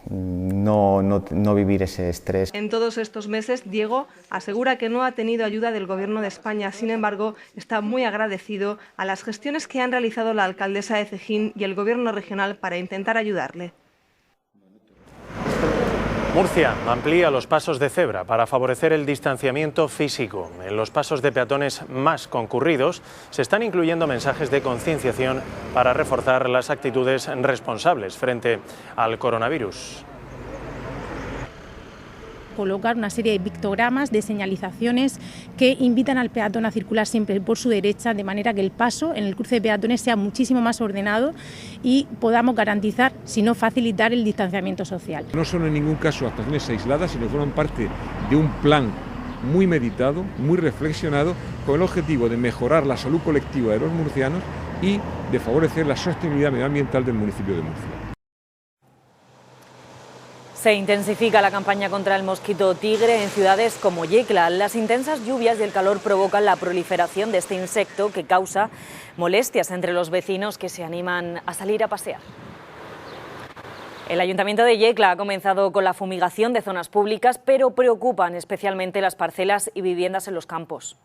no vivir ese estrés. En todos estos meses, Diego asegura que no ha tenido ayuda del Gobierno de España. Sin embargo, está muy agradecido a las gestiones que han realizado la alcaldesa de Cejín y el Gobierno regional para intentar ayudarle. Murcia amplía los pasos de cebra para favorecer el distanciamiento físico. En los pasos de peatones más concurridos se están incluyendo mensajes de concienciación para reforzar las actitudes responsables frente al coronavirus. Colocar una serie de pictogramas, de señalizaciones que invitan al peatón a circular siempre por su derecha, de manera que el paso en el cruce de peatones sea muchísimo más ordenado y podamos garantizar, si no facilitar, el distanciamiento social. No son en ningún caso actuaciones aisladas, sino que forman parte de un plan muy meditado, muy reflexionado, con el objetivo de mejorar la salud colectiva de los murcianos y de favorecer la sostenibilidad medioambiental del municipio de Murcia. Se intensifica la campaña contra el mosquito tigre en ciudades como Yecla. Las intensas lluvias y el calor provocan la proliferación de este insecto que causa molestias entre los vecinos que se animan a salir a pasear. El Ayuntamiento de Yecla ha comenzado con la fumigación de zonas públicas, pero preocupan especialmente las parcelas y viviendas en los campos.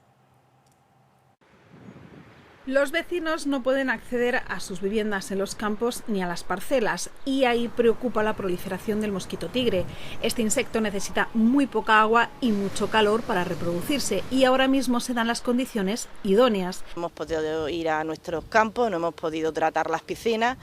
Los vecinos no pueden acceder a sus viviendas en los campos ni a las parcelas y ahí preocupa la proliferación del mosquito tigre. Este insecto necesita muy poca agua y mucho calor para reproducirse y ahora mismo se dan las condiciones idóneas. Hemos podido ir a nuestros campos, no hemos podido tratar las piscinas,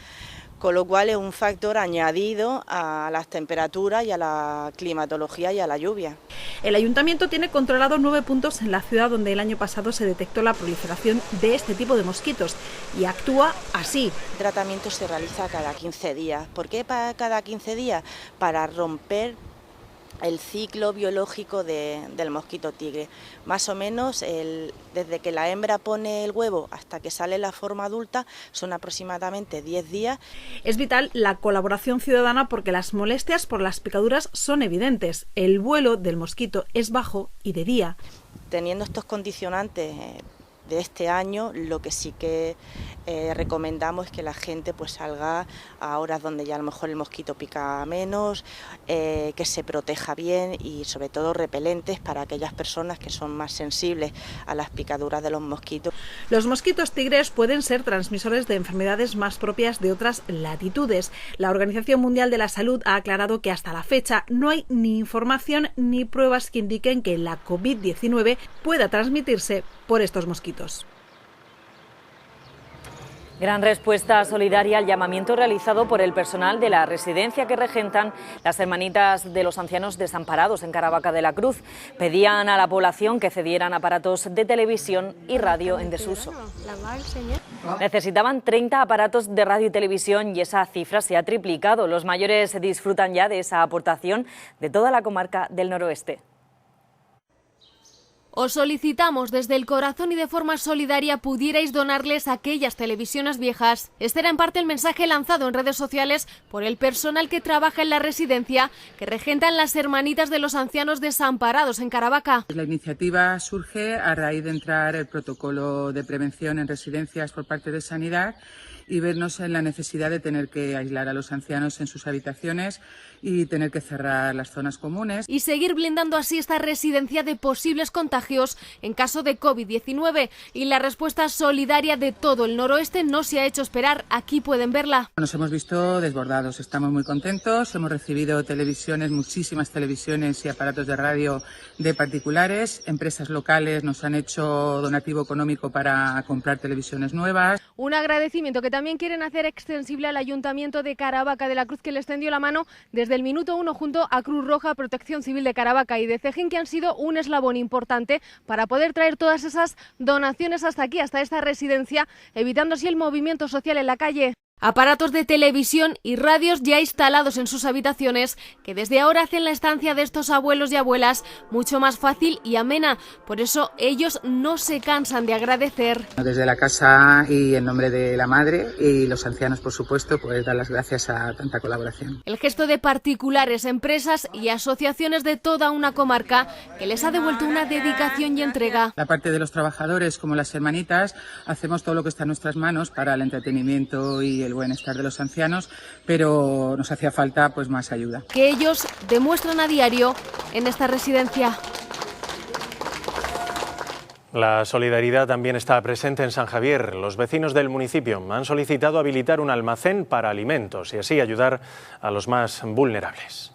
con lo cual es un factor añadido a las temperaturas y a la climatología y a la lluvia. El ayuntamiento tiene controlados 9 puntos en la ciudad donde el año pasado se detectó la proliferación de este tipo de mosquitos y actúa así. El tratamiento se realiza cada 15 días. ¿Por qué cada 15 días? Para romper el ciclo biológico del mosquito tigre. Más o menos desde que la hembra pone el huevo hasta que sale la forma adulta son aproximadamente 10 días. Es vital la colaboración ciudadana porque las molestias por las picaduras son evidentes. El vuelo del mosquito es bajo y de día. Teniendo estos condicionantes de este año, lo que sí que recomendamos es que la gente pues salga a horas donde ya a lo mejor el mosquito pica menos, que se proteja bien y sobre todo repelentes para aquellas personas que son más sensibles a las picaduras de los mosquitos. Los mosquitos tigres pueden ser transmisores de enfermedades más propias de otras latitudes. La Organización Mundial de la Salud ha aclarado que hasta la fecha no hay ni información ni pruebas que indiquen que la COVID-19 pueda transmitirse por estos mosquitos. Gran respuesta solidaria al llamamiento realizado por el personal de la residencia que regentan las Hermanitas de los Ancianos Desamparados en Caravaca de la Cruz. Pedían a la población que cedieran aparatos de televisión y radio en desuso. Necesitaban 30 aparatos de radio y televisión y esa cifra se ha triplicado. Los mayores disfrutan ya de esa aportación de toda la comarca del noroeste. Os solicitamos desde el corazón y de forma solidaria pudierais donarles aquellas televisiones viejas. Este era en parte el mensaje lanzado en redes sociales por el personal que trabaja en la residencia que regentan las Hermanitas de los Ancianos Desamparados en Caravaca. La iniciativa surge a raíz de entrar el protocolo de prevención en residencias por parte de Sanidad y vernos en la necesidad de tener que aislar a los ancianos en sus habitaciones y tener que cerrar las zonas comunes. Y seguir blindando así esta residencia de posibles contagios en caso de COVID-19. Y la respuesta solidaria de todo el noroeste no se ha hecho esperar. Aquí pueden verla. Nos hemos visto desbordados, estamos muy contentos. Hemos recibido televisiones, muchísimas televisiones y aparatos de radio de particulares. Empresas locales nos han hecho donativo económico para comprar televisiones nuevas. Un agradecimiento que también quieren hacer extensible al Ayuntamiento de Caravaca de la Cruz, que les tendió la mano desde el minuto 1 junto a Cruz Roja, Protección Civil de Caravaca y de Cejín, que han sido un eslabón importante para poder traer todas esas donaciones hasta aquí, hasta esta residencia, evitando así el movimiento social en la calle. Aparatos de televisión y radios ya instalados en sus habitaciones que desde ahora hacen la estancia de estos abuelos y abuelas mucho más fácil y amena. Por eso ellos no se cansan de agradecer. Desde la casa y en nombre de la madre y los ancianos, por supuesto, pues dar las gracias a tanta colaboración. El gesto de particulares, empresas y asociaciones de toda una comarca que les ha devuelto una dedicación y entrega. La parte de los trabajadores, como las hermanitas, hacemos todo lo que está en nuestras manos para el entretenimiento y el bienestar de los ancianos, pero nos hacía falta pues más ayuda. Que ellos demuestran a diario en esta residencia. La solidaridad también está presente en San Javier. Los vecinos del municipio han solicitado habilitar un almacén para alimentos y así ayudar a los más vulnerables.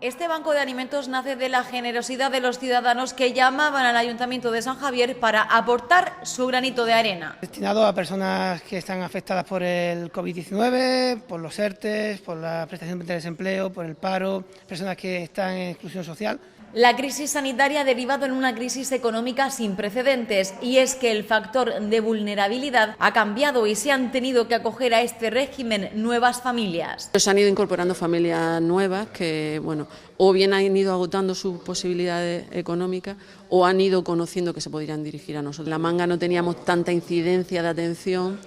Este banco de alimentos nace de la generosidad de los ciudadanos que llamaban al Ayuntamiento de San Javier para aportar su granito de arena. Destinado a personas que están afectadas por el COVID-19, por los ERTES, por la prestación de desempleo, por el paro, personas que están en exclusión social. La crisis sanitaria ha derivado en una crisis económica sin precedentes y es que el factor de vulnerabilidad ha cambiado y se han tenido que acoger a este régimen nuevas familias. Se han ido incorporando familias nuevas que, bueno, o bien han ido agotando sus posibilidades económicas o han ido conociendo que se podrían dirigir a nosotros. En La Manga no teníamos tanta incidencia de atención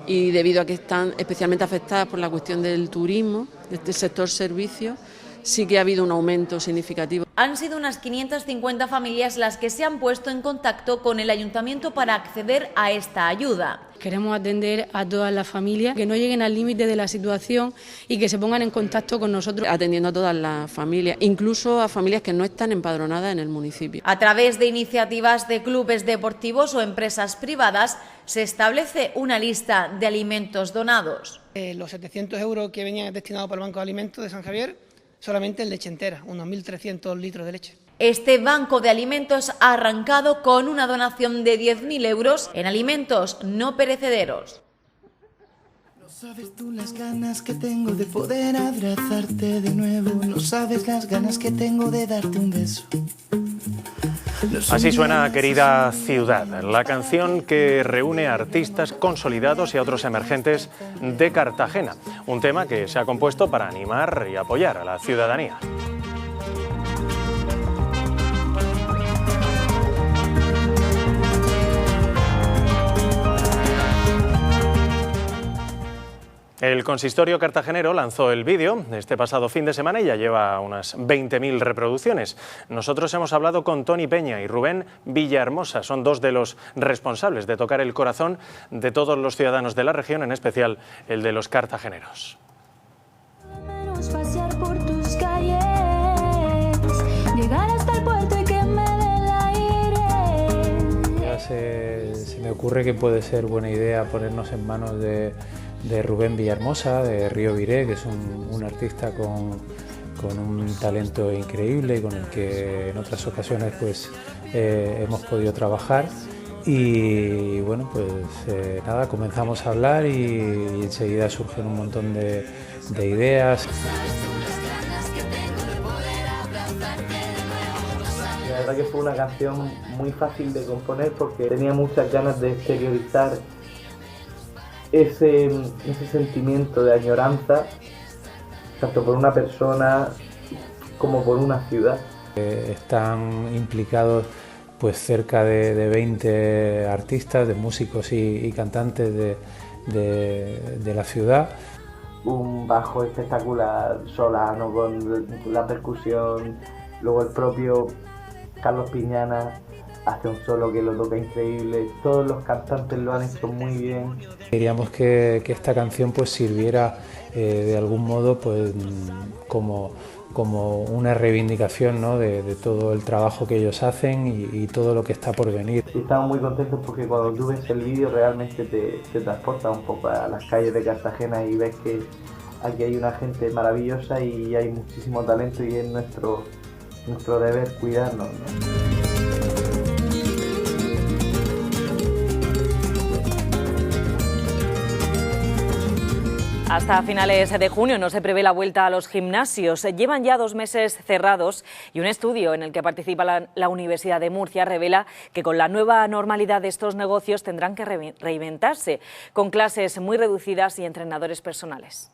y debido a que están especialmente afectadas por la cuestión del turismo, del sector servicios, sí que ha habido un aumento significativo. Han sido unas 550 familias las que se han puesto en contacto con el ayuntamiento para acceder a esta ayuda. Queremos atender a todas las familias, que no lleguen al límite de la situación y que se pongan en contacto con nosotros. Atendiendo a todas las familias, incluso a familias que no están empadronadas en el municipio. A través de iniciativas de clubes deportivos o empresas privadas se establece una lista de alimentos donados. Los 700 euros que venían destinados para el Banco de Alimentos de San Javier, solamente en leche entera, unos 1.300 litros de leche. Este banco de alimentos ha arrancado con una donación de 10.000 euros en alimentos no perecederos. No sabes tú las ganas que tengo de poder abrazarte de nuevo, no sabes las ganas que tengo de darte un beso. Así suena Querida Ciudad, la canción que reúne a artistas consolidados y a otros emergentes de Cartagena, un tema que se ha compuesto para animar y apoyar a la ciudadanía. El consistorio cartagenero lanzó el vídeo este pasado fin de semana y ya lleva unas 20.000 reproducciones. Nosotros hemos hablado con Toni Peña y Rubén Villahermosa, son dos de los responsables de tocar el corazón de todos los ciudadanos de la región, en especial el de los cartageneros. Pasear por tus calles, llegar hasta el puerto y que me dé el aire. Ya se me ocurre que puede ser buena idea ponernos en manos de Rubén Villahermosa, de Río Viré, que es un artista con un talento increíble y con el que en otras ocasiones pues, hemos podido trabajar. Y bueno, pues nada, comenzamos a hablar y enseguida surgen un montón de ideas. La verdad que fue una canción muy fácil de componer porque tenía muchas ganas de exteriorizar ese sentimiento de añoranza, tanto por una persona como por una ciudad. Están implicados pues cerca de 20 artistas, de músicos y cantantes de la ciudad. Un bajo espectacular, Solano con la percusión, luego el propio Carlos Piñana hace un solo que lo toca increíble, todos los cantantes lo han hecho muy bien. Queríamos que esta canción pues sirviera de algún modo pues como una reivindicación, ¿no? de todo el trabajo que ellos hacen y todo lo que está por venir. Y estamos muy contentos porque cuando tú ves el vídeo realmente te transporta un poco a las calles de Cartagena y ves que aquí hay una gente maravillosa y hay muchísimo talento y es nuestro deber cuidarnos, ¿no? Hasta finales de junio no se prevé la vuelta a los gimnasios. Llevan ya 2 meses cerrados y un estudio en el que participa la Universidad de Murcia revela que con la nueva normalidad estos negocios tendrán que reinventarse, con clases muy reducidas y entrenadores personales.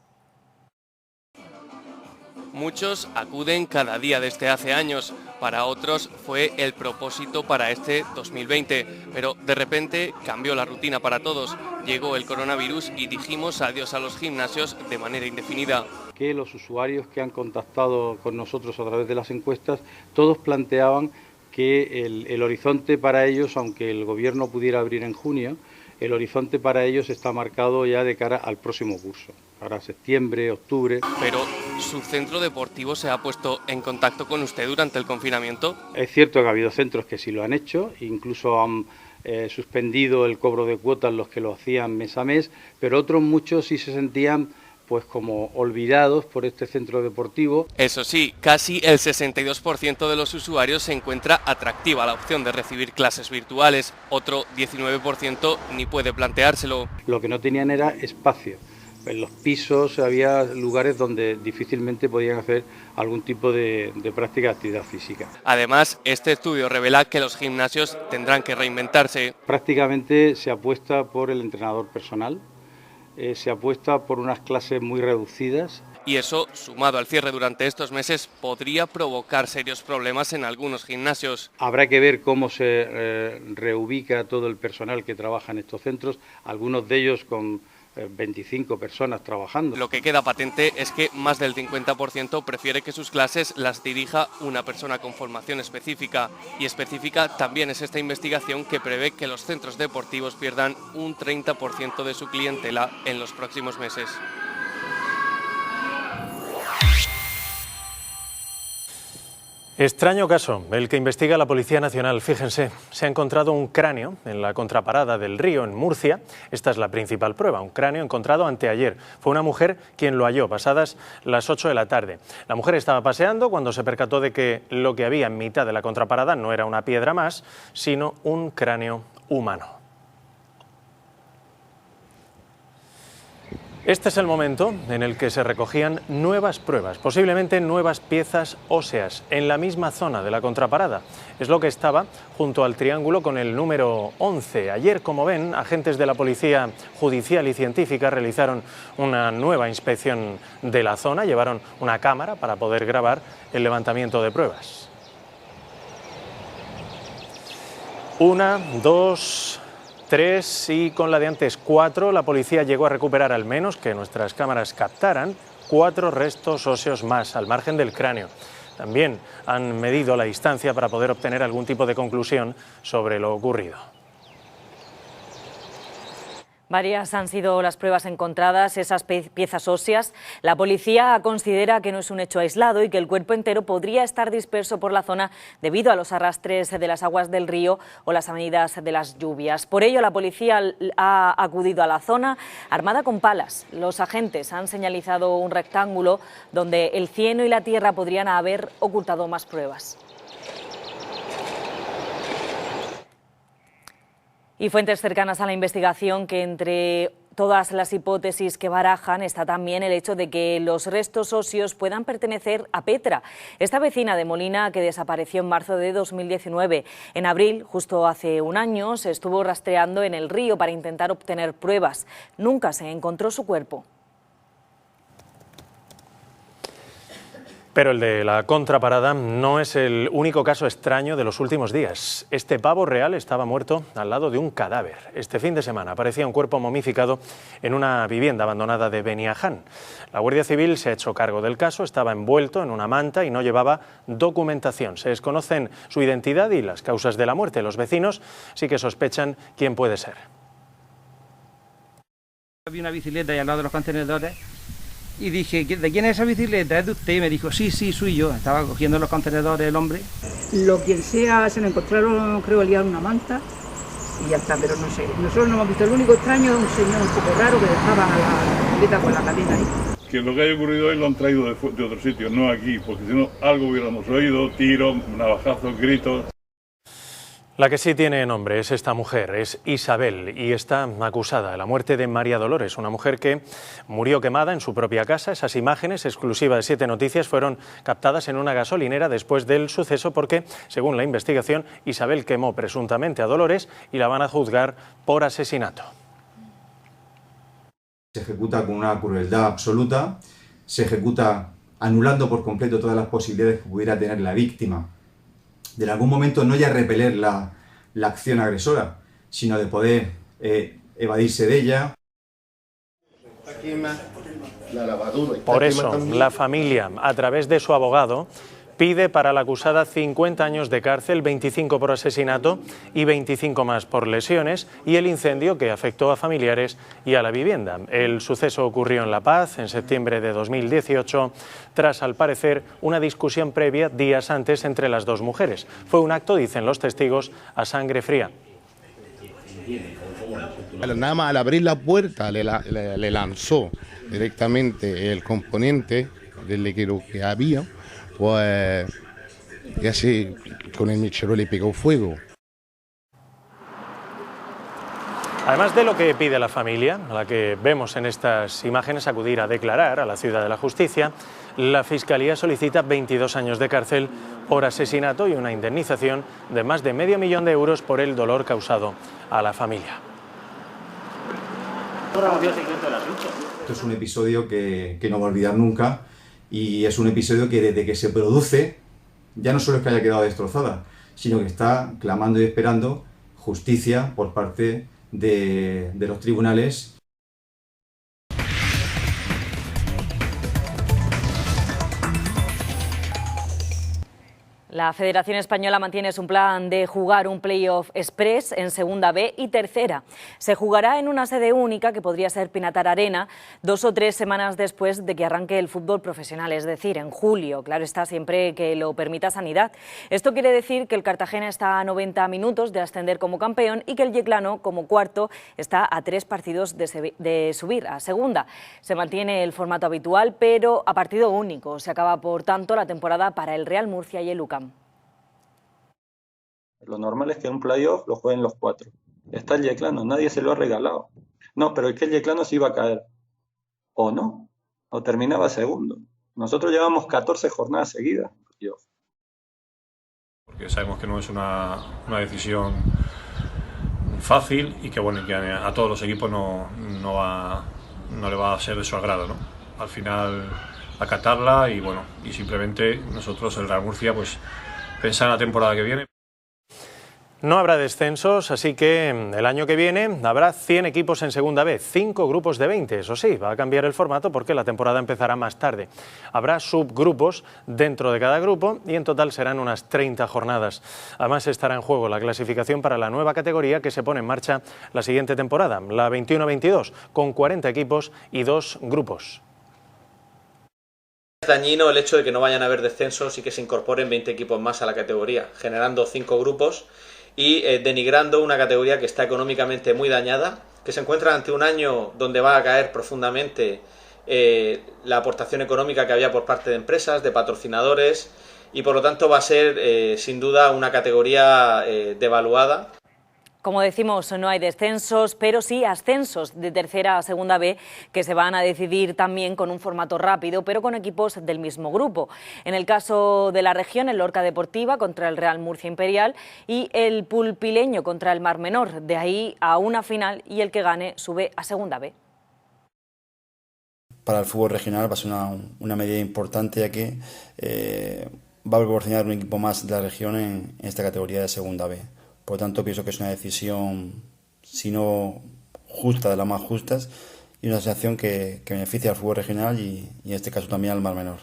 Muchos acuden cada día desde hace años, para otros fue el propósito para este 2020, pero de repente cambió la rutina para todos. Llegó el coronavirus y dijimos adiós a los gimnasios de manera indefinida. Que los usuarios que han contactado con nosotros a través de las encuestas, todos planteaban que el horizonte para ellos, aunque el gobierno pudiera abrir en junio, el horizonte para ellos está marcado ya de cara al próximo curso, para septiembre, octubre. Pero ¿su centro deportivo se ha puesto en contacto con usted durante el confinamiento? Es cierto que ha habido centros que sí lo han hecho, incluso han suspendido el cobro de cuotas los que lo hacían mes a mes, pero otros muchos sí se sentían pues como olvidados por este centro deportivo. Eso sí, casi el 62% de los usuarios se encuentra atractiva la opción de recibir clases virtuales, otro 19% ni puede planteárselo. Lo que no tenían era espacio. En los pisos había lugares donde difícilmente podían hacer algún tipo de práctica de actividad física. Además, este estudio revela que los gimnasios tendrán que reinventarse. Prácticamente se apuesta por el entrenador personal, se apuesta por unas clases muy reducidas. Y eso, sumado al cierre durante estos meses, podría provocar serios problemas en algunos gimnasios. Habrá que ver cómo se reubica todo el personal que trabaja en estos centros, algunos de ellos con 25 personas trabajando. Lo que queda patente es que más del 50% prefiere que sus clases las dirija una persona con formación específica. Y específica también es esta investigación que prevé que los centros deportivos pierdan un 30% de su clientela en los próximos meses. Extraño caso, el que investiga la Policía Nacional. Fíjense, se ha encontrado un cráneo en la contraparada del Río, en Murcia. Esta es la principal prueba, un cráneo encontrado anteayer. Fue una mujer quien lo halló, pasadas las 8 de la tarde. La mujer estaba paseando cuando se percató de que lo que había en mitad de la contraparada no era una piedra más, sino un cráneo humano. Este es el momento en el que se recogían nuevas pruebas, posiblemente nuevas piezas óseas, en la misma zona de la contraparada. Es lo que estaba junto al triángulo con el número 11. Ayer, como ven, agentes de la Policía Judicial y Científica realizaron una nueva inspección de la zona, llevaron una cámara para poder grabar el levantamiento de pruebas. 1, 2... 3 y con la de antes 4, la policía llegó a recuperar al menos, que nuestras cámaras captaran, 4 restos óseos más al margen del cráneo. También han medido la distancia para poder obtener algún tipo de conclusión sobre lo ocurrido. Varias han sido las pruebas encontradas, esas piezas óseas. La policía considera que no es un hecho aislado y que el cuerpo entero podría estar disperso por la zona debido a los arrastres de las aguas del río o las avenidas de las lluvias. Por ello, la policía ha acudido a la zona armada con palas. Los agentes han señalizado un rectángulo donde el cieno y la tierra podrían haber ocultado más pruebas. Y fuentes cercanas a la investigación, que entre todas las hipótesis que barajan está también el hecho de que los restos óseos puedan pertenecer a Petra, esta vecina de Molina que desapareció en marzo de 2019. En abril, justo hace un año, se estuvo rastreando en el río para intentar obtener pruebas. Nunca se encontró su cuerpo. Pero el de la contraparada no es el único caso extraño de los últimos días. Este pavo real estaba muerto al lado de un cadáver. Este fin de semana aparecía un cuerpo momificado en una vivienda abandonada de Beniaján. La Guardia Civil se ha hecho cargo del caso, estaba envuelto en una manta y no llevaba documentación. Se desconocen su identidad y las causas de la muerte. Los vecinos sí que sospechan quién puede ser. Había una bicicleta ahí al lado de los contenedores. Y dije, ¿de quién es esa bicicleta? ¿Es de usted? Y me dijo, sí, soy yo. Estaba cogiendo los contenedores el hombre. Lo quien sea, se lo encontraron, creo, liado en una manta y ya está, pero no sé. Nosotros no hemos visto. El único extraño es un señor un poco raro que dejaba la bicicleta con la cadena ahí. Que lo que haya ocurrido hoy lo han traído de otro sitio, no aquí, porque si no, algo hubiéramos oído, tiros, navajazos, gritos. La que sí tiene nombre es esta mujer, es Isabel, y está acusada de la muerte de María Dolores, una mujer que murió quemada en su propia casa. Esas imágenes, exclusivas de 7 Noticias, fueron captadas en una gasolinera después del suceso porque, según la investigación, Isabel quemó presuntamente a Dolores y la van a juzgar por asesinato. Se ejecuta con una crueldad absoluta, se ejecuta anulando por completo todas las posibilidades que pudiera tener la víctima de en algún momento no ya repeler la acción agresora, sino de poder evadirse de ella. Por eso, la familia, a través de su abogado, pide para la acusada 50 años de cárcel, 25 por asesinato y 25 más por lesiones, y el incendio que afectó a familiares y a la vivienda. El suceso ocurrió en La Paz en septiembre de 2018, tras, al parecer, una discusión previa días antes entre las dos mujeres. Fue un acto, dicen los testigos, a sangre fría. Nada más al abrir la puerta le lanzó directamente el componente del líquido que había, pues, y así con el mechero le pegó fuego. Además de lo que pide la familia, a la que vemos en estas imágenes acudir a declarar a la Ciudad de la Justicia, la Fiscalía solicita 22 años de cárcel por asesinato y una indemnización de más de medio millón de euros por el dolor causado a la familia. Esto es un episodio que no va a olvidar nunca, y es un episodio que desde que se produce ya no solo es que haya quedado destrozada, sino que está clamando y esperando justicia por parte de los tribunales. La Federación Española mantiene su plan de jugar un playoff express en Segunda B y Tercera. Se jugará en una sede única que podría ser Pinatar Arena 2 o 3 semanas después de que arranque el fútbol profesional, es decir, en julio. Claro está, siempre que lo permita Sanidad. Esto quiere decir que el Cartagena está a 90 minutos de ascender como campeón y que el Yeclano, como cuarto, está a 3 partidos de subir a Segunda. Se mantiene el formato habitual, pero a partido único. Se acaba, por tanto, la temporada para el Real Murcia y el UCAM. Lo normal es que en un playoff lo jueguen los 4. Está el Yeclano, nadie se lo ha regalado. No, pero es que el Yeclano se iba a caer. O no, o terminaba segundo. Nosotros llevamos 14 jornadas seguidas. Porque sabemos que no es una decisión fácil y que, bueno, que a todos los equipos no le va a ser de su agrado, ¿no? Al final acatarla y, bueno, y simplemente nosotros, el Real Murcia, pues pensar en la temporada que viene. No habrá descensos, así que el año que viene habrá 100 equipos en Segunda B, 5 grupos de 20. Eso sí, va a cambiar el formato porque la temporada empezará más tarde. Habrá subgrupos dentro de cada grupo y en total serán unas 30 jornadas. Además estará en juego la clasificación para la nueva categoría que se pone en marcha la siguiente temporada, la 21-22, con 40 equipos y 2 grupos. Es dañino el hecho de que no vayan a haber descensos y que se incorporen 20 equipos más a la categoría, generando 5 grupos y denigrando una categoría que está económicamente muy dañada, que se encuentra ante un año donde va a caer profundamente la aportación económica que había por parte de empresas, de patrocinadores, y por lo tanto va a ser sin duda una categoría devaluada. Como decimos, no hay descensos, pero sí ascensos de Tercera a Segunda B que se van a decidir también con un formato rápido, pero con equipos del mismo grupo. En el caso de la región, el Lorca Deportiva contra el Real Murcia Imperial y el Pulpileño contra el Mar Menor. De ahí a una final y el que gane sube a Segunda B. Para el fútbol regional va a ser una medida importante, ya que va a proporcionar un equipo más de la región en esta categoría de Segunda B. Por lo tanto, pienso que es una decisión, si no justa, de las más justas, y una sensación que beneficia al fútbol regional y en este caso también al Mar Menor.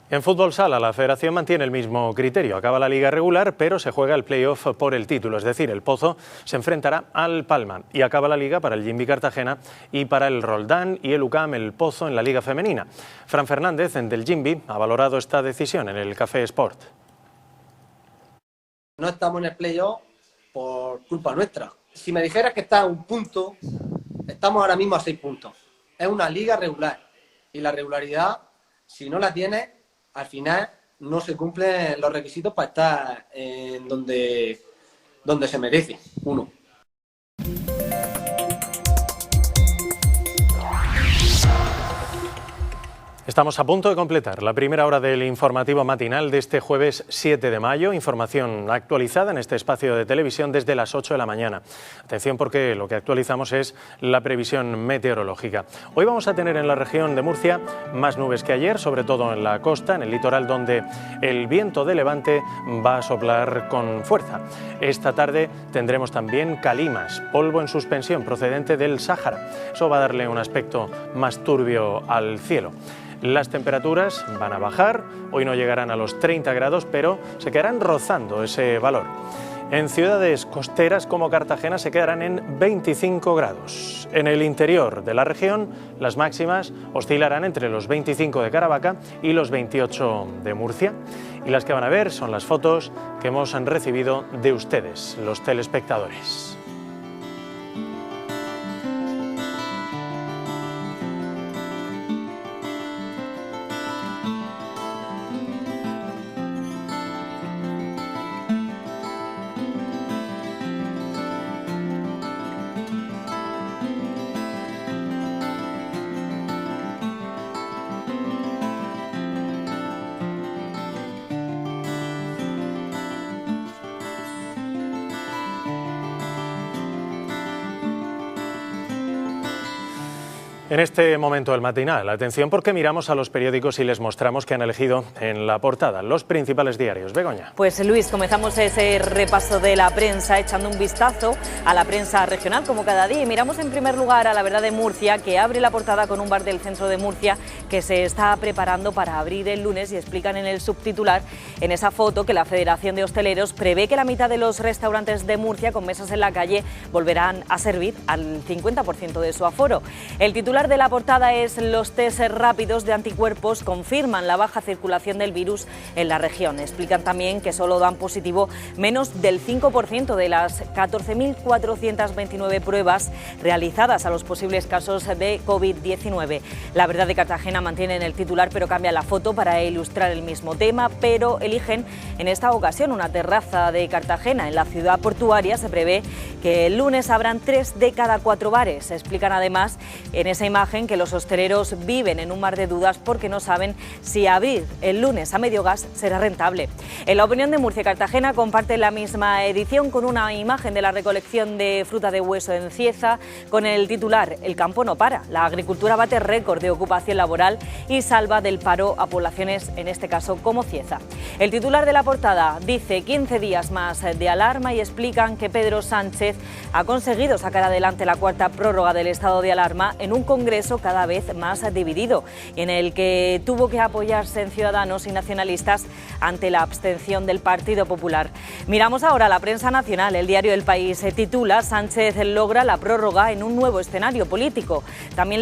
En fútbol sala, la Federación mantiene el mismo criterio. Acaba la liga regular, pero se juega el playoff por el título. Es decir, el Pozo se enfrentará al Palma y acaba la liga para el Jimbi Cartagena y para el Roldán y el UCAM, el Pozo, en la liga femenina. Fran Fernández, del Jimbi, ha valorado esta decisión en el Café Sport. No estamos en el playoff por culpa nuestra. Si me dijeras que está a un punto, estamos ahora mismo a 6 puntos. Es una liga regular. Y la regularidad, si no la tienes, al final no se cumplen los requisitos para estar en donde se merece uno. Estamos a punto de completar la primera hora del informativo matinal de este jueves 7 de mayo. Información actualizada en este espacio de televisión desde las 8 de la mañana. Atención, porque lo que actualizamos es la previsión meteorológica. Hoy vamos a tener en la región de Murcia más nubes que ayer, sobre todo en la costa, en el litoral, donde el viento de levante va a soplar con fuerza. Esta tarde tendremos también calimas, polvo en suspensión procedente del Sáhara. Eso va a darle un aspecto más turbio al cielo. Las temperaturas van a bajar, hoy no llegarán a los 30 grados, pero se quedarán rozando ese valor. En ciudades costeras como Cartagena se quedarán en 25 grados. En el interior de la región, las máximas oscilarán entre los 25 de Caravaca y los 28 de Murcia. Y las que van a ver son las fotos que hemos recibido de ustedes, los telespectadores. En este momento del matinal, atención porque miramos a los periódicos y les mostramos que han elegido en la portada los principales diarios. Begoña. Pues Luis, comenzamos ese repaso de la prensa echando un vistazo a la prensa regional como cada día y miramos en primer lugar a La Verdad de Murcia, que abre la portada con un bar del centro de Murcia que se está preparando para abrir el lunes, y explican en el subtitular, en esa foto, que la Federación de Hosteleros prevé que la mitad de los restaurantes de Murcia con mesas en la calle volverán a servir al 50% de su aforo. El titular de la portada es: los test rápidos de anticuerpos confirman la baja circulación del virus en la región. Explican también que solo dan positivo menos del 5% de las 14.429 pruebas realizadas a los posibles casos de COVID-19. La Verdad de Cartagena mantiene en el titular, pero cambia la foto para ilustrar el mismo tema, pero eligen en esta ocasión una terraza de Cartagena. En la ciudad portuaria se prevé que el lunes habrán 3 de cada 4 bares. Explican además en esa imagen que los hosteleros viven en un mar de dudas porque no saben si abrir el lunes a medio gas será rentable. En La Opinión de Murcia, Cartagena comparte la misma edición con una imagen de la recolección de fruta de hueso en Cieza, con el titular: el campo no para, la agricultura bate récord de ocupación laboral y salva del paro a poblaciones, en este caso como Cieza. El titular de la portada dice: 15 días más de alarma, y explican que Pedro Sánchez ha conseguido sacar adelante la cuarta prórroga del estado de alarma en un Congreso cada vez más dividido, en el que tuvo que apoyarse en Ciudadanos y nacionalistas ante la abstención del Partido Popular. Miramos ahora la prensa nacional. El diario El País se titula: Sánchez logra la prórroga en un nuevo escenario político. También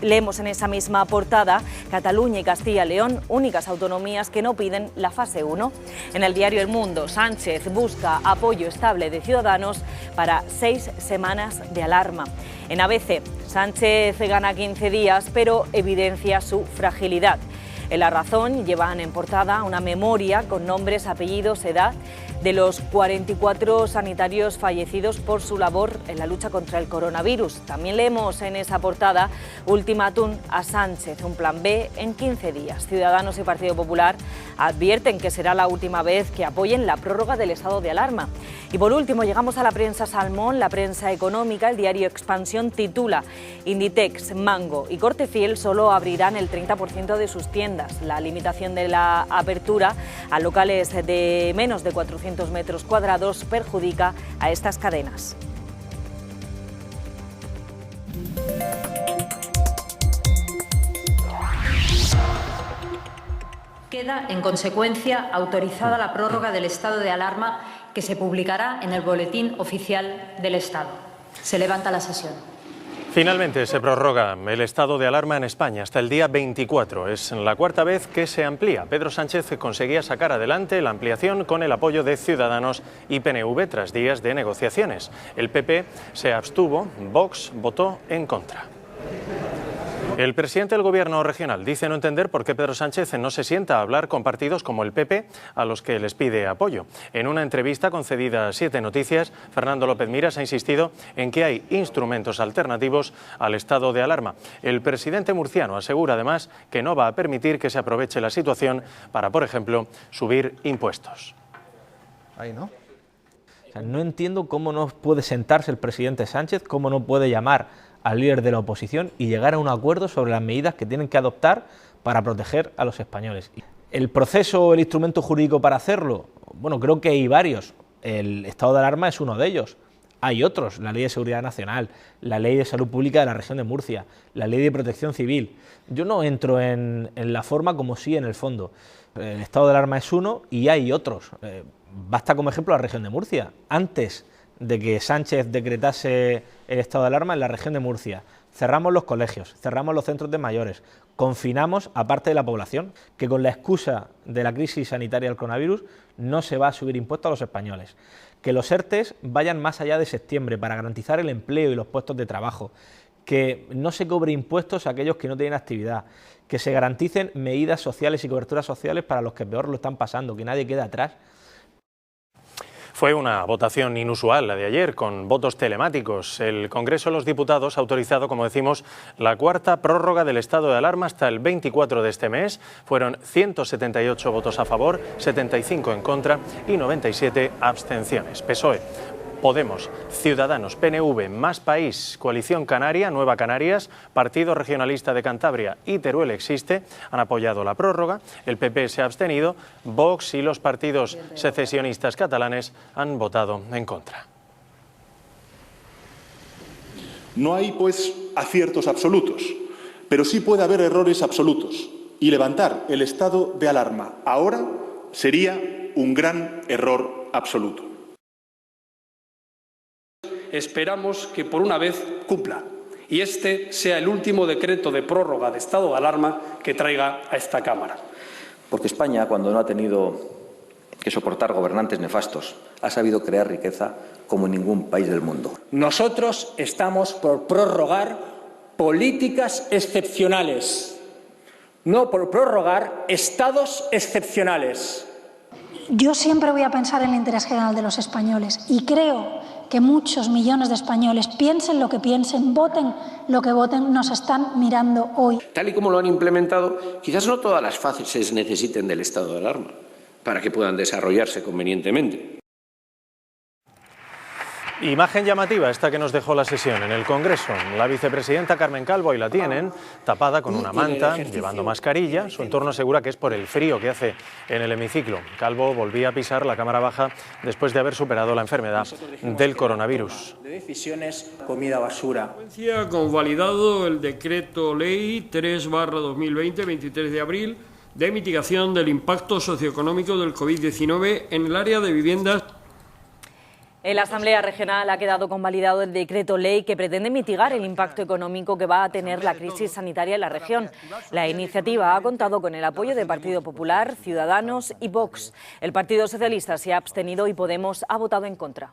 leemos en esa misma portada: Cataluña y Castilla y León, únicas autonomías que no piden la fase 1. En el diario El Mundo, Sánchez busca apoyo estable de Ciudadanos para 6 semanas de alarma. En ABC, Sánchez gana 15 días, pero evidencia su fragilidad. En La Razón llevan en portada una memoria con nombres, apellidos, edad de los 44 sanitarios fallecidos por su labor en la lucha contra el coronavirus. También leemos en esa portada: ultimátum a Sánchez, un plan B en 15 días. Ciudadanos y Partido Popular advierten que será la última vez que apoyen la prórroga del estado de alarma. Y por último llegamos a la prensa salmón, la prensa económica. El diario Expansión titula: Inditex, Mango y Corte Fiel solo abrirán el 30% de sus tiendas. La limitación de la apertura a locales de menos de 400 metros cuadrados perjudica a estas cadenas. Queda, en consecuencia, autorizada la prórroga del estado de alarma, que se publicará en el Boletín Oficial del Estado. Se levanta la sesión. Finalmente se prorroga el estado de alarma en España hasta el día 24. Es la cuarta vez que se amplía. Pedro Sánchez conseguía sacar adelante la ampliación con el apoyo de Ciudadanos y PNV tras días de negociaciones. El PP se abstuvo, Vox votó en contra. El presidente del Gobierno regional dice no entender por qué Pedro Sánchez no se sienta a hablar con partidos como el PP, a los que les pide apoyo. En una entrevista concedida a 7 Noticias, Fernando López Miras ha insistido en que hay instrumentos alternativos al estado de alarma. El presidente murciano asegura además que no va a permitir que se aproveche la situación para, por ejemplo, subir impuestos. Ahí no. O sea, no entiendo cómo no puede sentarse el presidente Sánchez, cómo no puede llamar al líder de la oposición y llegar a un acuerdo sobre las medidas que tienen que adoptar para proteger a los españoles. ¿El proceso o el instrumento jurídico para hacerlo? Bueno, creo que hay varios. El estado de alarma es uno de ellos. Hay otros: la Ley de Seguridad Nacional, la Ley de Salud Pública de la Región de Murcia, la Ley de Protección Civil. Yo no entro en la forma, como sí en el fondo. El estado de alarma es uno y hay otros. Basta como ejemplo la Región de Murcia. Antes de que Sánchez decretase el estado de alarma en la región de Murcia, cerramos los colegios, cerramos los centros de mayores, confinamos a parte de la población, que con la excusa de la crisis sanitaria del coronavirus no se va a subir impuestos a los españoles, que los ERTEs vayan más allá de septiembre para garantizar el empleo y los puestos de trabajo, que no se cobre impuestos a aquellos que no tienen actividad, que se garanticen medidas sociales y coberturas sociales para los que peor lo están pasando, que nadie quede atrás. Fue una votación inusual la de ayer, con votos telemáticos. El Congreso de los Diputados ha autorizado, como decimos, la cuarta prórroga del estado de alarma hasta el 24 de este mes. Fueron 178 votos a favor, 75 en contra y 97 abstenciones. PSOE Podemos, Ciudadanos, PNV, Más País, Coalición Canaria, Nueva Canarias, Partido Regionalista de Cantabria y Teruel Existe han apoyado la prórroga, el PP se ha abstenido, Vox y los partidos secesionistas catalanes han votado en contra. No hay, pues, aciertos absolutos, pero sí puede haber errores absolutos. Y levantar el estado de alarma ahora sería un gran error absoluto. Esperamos que por una vez cumpla y este sea el último decreto de prórroga de estado de alarma que traiga a esta Cámara. Porque España, cuando no ha tenido que soportar gobernantes nefastos, ha sabido crear riqueza como ningún país del mundo. Nosotros estamos por prorrogar políticas excepcionales, no por prorrogar estados excepcionales. Yo siempre voy a pensar en el interés general de los españoles y creo que muchos millones de españoles, piensen lo que piensen, voten lo que voten, nos están mirando hoy. Tal y como lo han implementado, quizás no todas las fases necesiten del estado de alarma para que puedan desarrollarse convenientemente. Imagen llamativa esta que nos dejó la sesión en el Congreso. La vicepresidenta Carmen Calvo, ahí la tienen, tapada con una manta, llevando mascarilla. Su entorno asegura que es por el frío que hace en el hemiciclo. Calvo volvía a pisar la Cámara Baja después de haber superado la enfermedad del coronavirus. De decisiones, comida basura. Convalidado el decreto ley 3/2020, 23 de abril, de mitigación del impacto socioeconómico del COVID-19 en el área de viviendas. En la Asamblea Regional ha quedado convalidado el decreto ley que pretende mitigar el impacto económico que va a tener la crisis sanitaria en la región. La iniciativa ha contado con el apoyo del Partido Popular, Ciudadanos y Vox. El Partido Socialista se ha abstenido y Podemos ha votado en contra.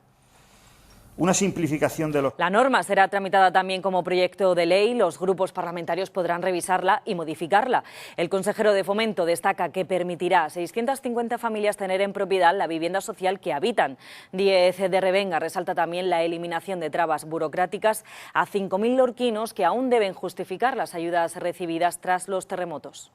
Una simplificación de los... La norma será tramitada también como proyecto de ley. Los grupos parlamentarios podrán revisarla y modificarla. El consejero de Fomento destaca que permitirá a 650 familias tener en propiedad la vivienda social que habitan. Díez de Revenga resalta también la eliminación de trabas burocráticas a 5.000 lorquinos que aún deben justificar las ayudas recibidas tras los terremotos.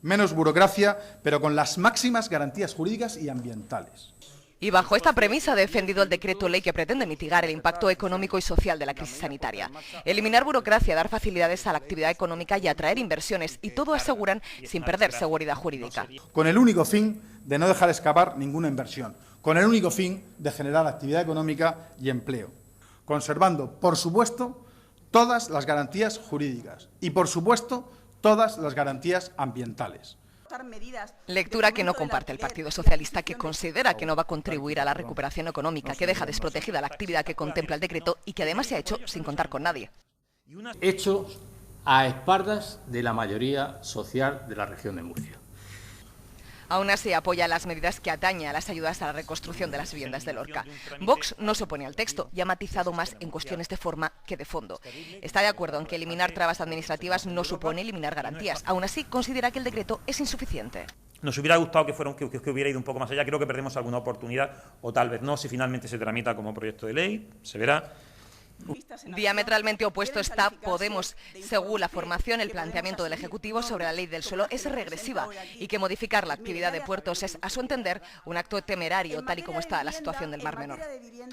Menos burocracia, pero con las máximas garantías jurídicas y ambientales. Y bajo esta premisa ha defendido el decreto ley que pretende mitigar el impacto económico y social de la crisis sanitaria. Eliminar burocracia, dar facilidades a la actividad económica y atraer inversiones, y todo aseguran sin perder seguridad jurídica. Con el único fin de no dejar escapar ninguna inversión, con el único fin de generar actividad económica y empleo, conservando, por supuesto, todas las garantías jurídicas y, por supuesto, todas las garantías ambientales. Lectura que no comparte el Partido Socialista, que considera que no va a contribuir a la recuperación económica, que deja desprotegida la actividad que contempla el decreto y que además se ha hecho sin contar con nadie. Hechos a espaldas de la mayoría social de la región de Murcia. Aún así apoya las medidas que atañen a las ayudas a la reconstrucción de las viviendas de Lorca. Vox no se opone al texto y ha matizado más en cuestiones de forma que de fondo. Está de acuerdo en que eliminar trabas administrativas no supone eliminar garantías. Aún así considera que el decreto es insuficiente. Nos hubiera gustado que hubiera ido un poco más allá. Creo que perdemos alguna oportunidad, o tal vez no, si finalmente se tramita como proyecto de ley. Se verá. Diametralmente opuesto está Podemos. Según la formación, el planteamiento del Ejecutivo sobre la ley del suelo es regresiva y que modificar la actividad de puertos es, a su entender, un acto temerario, tal y como está la situación del Mar Menor.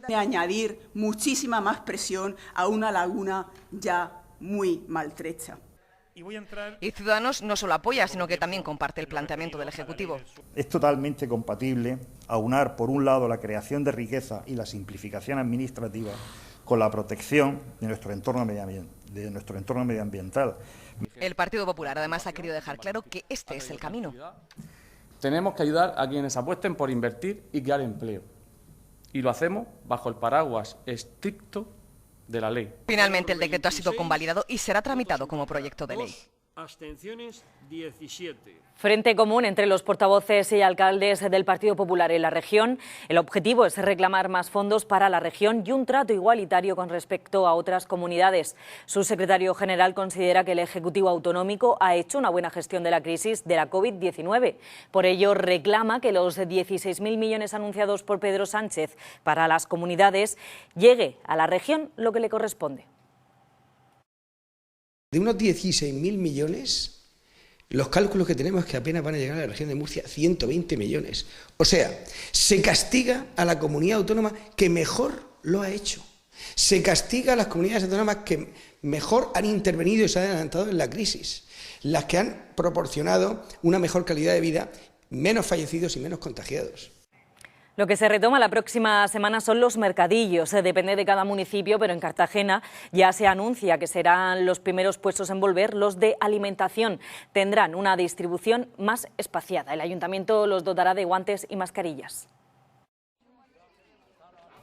De añadir muchísima más presión a una laguna ya muy maltrecha. Y Ciudadanos no solo apoya, sino que también comparte el planteamiento del Ejecutivo. Es totalmente compatible aunar, por un lado, la creación de riqueza y la simplificación administrativa con la protección de nuestro entorno medioambiental. El Partido Popular además ha querido dejar claro que este es el camino. Tenemos que ayudar a quienes apuesten por invertir y crear empleo. Y lo hacemos bajo el paraguas estricto de la ley. Finalmente el decreto ha sido convalidado y será tramitado como proyecto de ley. Abstenciones 17. Frente común entre los portavoces y alcaldes del Partido Popular en la región. El objetivo es reclamar más fondos para la región y un trato igualitario con respecto a otras comunidades. Su secretario general considera que el Ejecutivo Autonómico ha hecho una buena gestión de la crisis de la COVID-19. Por ello reclama que los 16.000 millones anunciados por Pedro Sánchez para las comunidades llegue a la región lo que le corresponde. De unos 16.000 millones, Los cálculos que tenemos es que apenas van a llegar a la región de Murcia 120 millones. O sea, se castiga a la comunidad autónoma que mejor lo ha hecho. Se castiga a las comunidades autónomas que mejor han intervenido y se han adelantado en la crisis. Las que han proporcionado una mejor calidad de vida, menos fallecidos y menos contagiados. Lo que se retoma la próxima semana son los mercadillos. Depende de cada municipio, pero en Cartagena ya se anuncia que serán los primeros puestos en volver los de alimentación. Tendrán una distribución más espaciada. El ayuntamiento los dotará de guantes y mascarillas.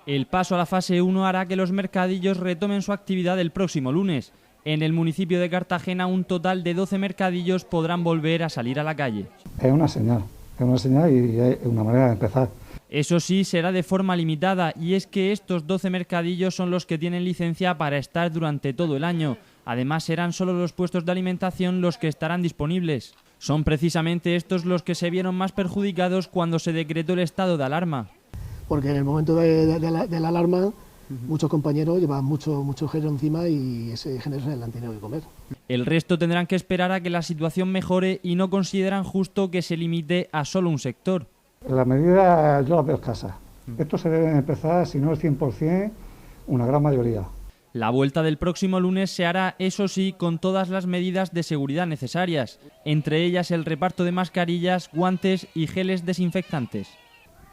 El paso a la fase 1 hará que los mercadillos retomen su actividad el próximo lunes. En el municipio de Cartagena, un total de 12 mercadillos podrán volver a salir a la calle. Es una señal y es una manera de empezar. Eso sí, será de forma limitada, y es que estos 12 mercadillos son los que tienen licencia para estar durante todo el año. Además, serán solo los puestos de alimentación los que estarán disponibles. Son precisamente estos los que se vieron más perjudicados cuando se decretó el estado de alarma. Porque en el momento de la alarma, muchos compañeros llevaban mucho gel encima y ese gel se le han tenido que comer. El resto tendrán que esperar a que la situación mejore y no consideran justo que se limite a solo un sector. La medida yo la veo escasa. Esto se debe empezar, si no el 100%, una gran mayoría. La vuelta del próximo lunes se hará, eso sí, con todas las medidas de seguridad necesarias, entre ellas el reparto de mascarillas, guantes y geles desinfectantes.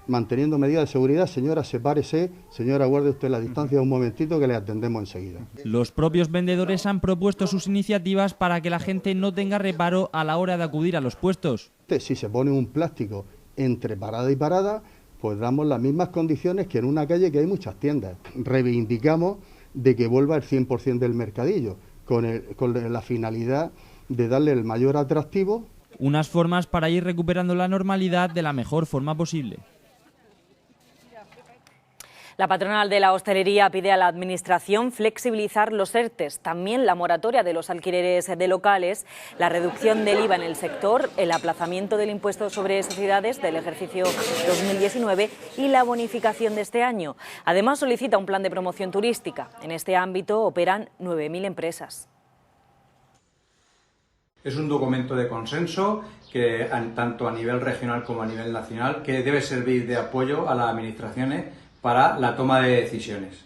Manteniendo medidas de seguridad, señora, sepárese, señora, guarde usted la distancia un momentito que le atendemos enseguida. Los propios vendedores han propuesto sus iniciativas para que la gente no tenga reparo a la hora de acudir a los puestos. Si se pone un plástico entre parada y parada, pues damos las mismas condiciones que en una calle que hay muchas tiendas. Reivindicamos de que vuelva el 100% del mercadillo, con la finalidad de darle el mayor atractivo. Unas formas para ir recuperando la normalidad de la mejor forma posible. La patronal de la hostelería pide a la Administración flexibilizar los ERTEs, también la moratoria de los alquileres de locales, la reducción del IVA en el sector, el aplazamiento del impuesto sobre sociedades del ejercicio 2019 y la bonificación de este año. Además, solicita un plan de promoción turística. En este ámbito operan 9.000 empresas. Es un documento de consenso que tanto a nivel regional como a nivel nacional que debe servir de apoyo a las administraciones para la toma de decisiones.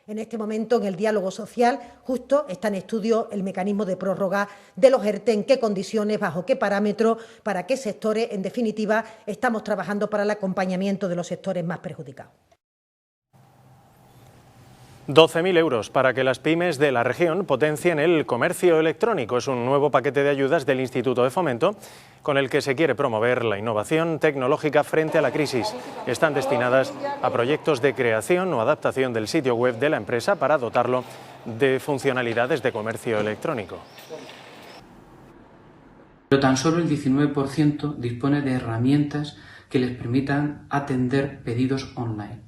En este momento, en el diálogo social, justo está en estudio el mecanismo de prórroga de los ERTE, en qué condiciones, bajo qué parámetros, para qué sectores. En definitiva, estamos trabajando para el acompañamiento de los sectores más perjudicados. 12.000 euros para que las pymes de la región potencien el comercio electrónico. Es un nuevo paquete de ayudas del Instituto de Fomento con el que se quiere promover la innovación tecnológica frente a la crisis. Están destinadas a proyectos de creación o adaptación del sitio web de la empresa para dotarlo de funcionalidades de comercio electrónico. Pero tan solo el 19% dispone de herramientas que les permitan atender pedidos online.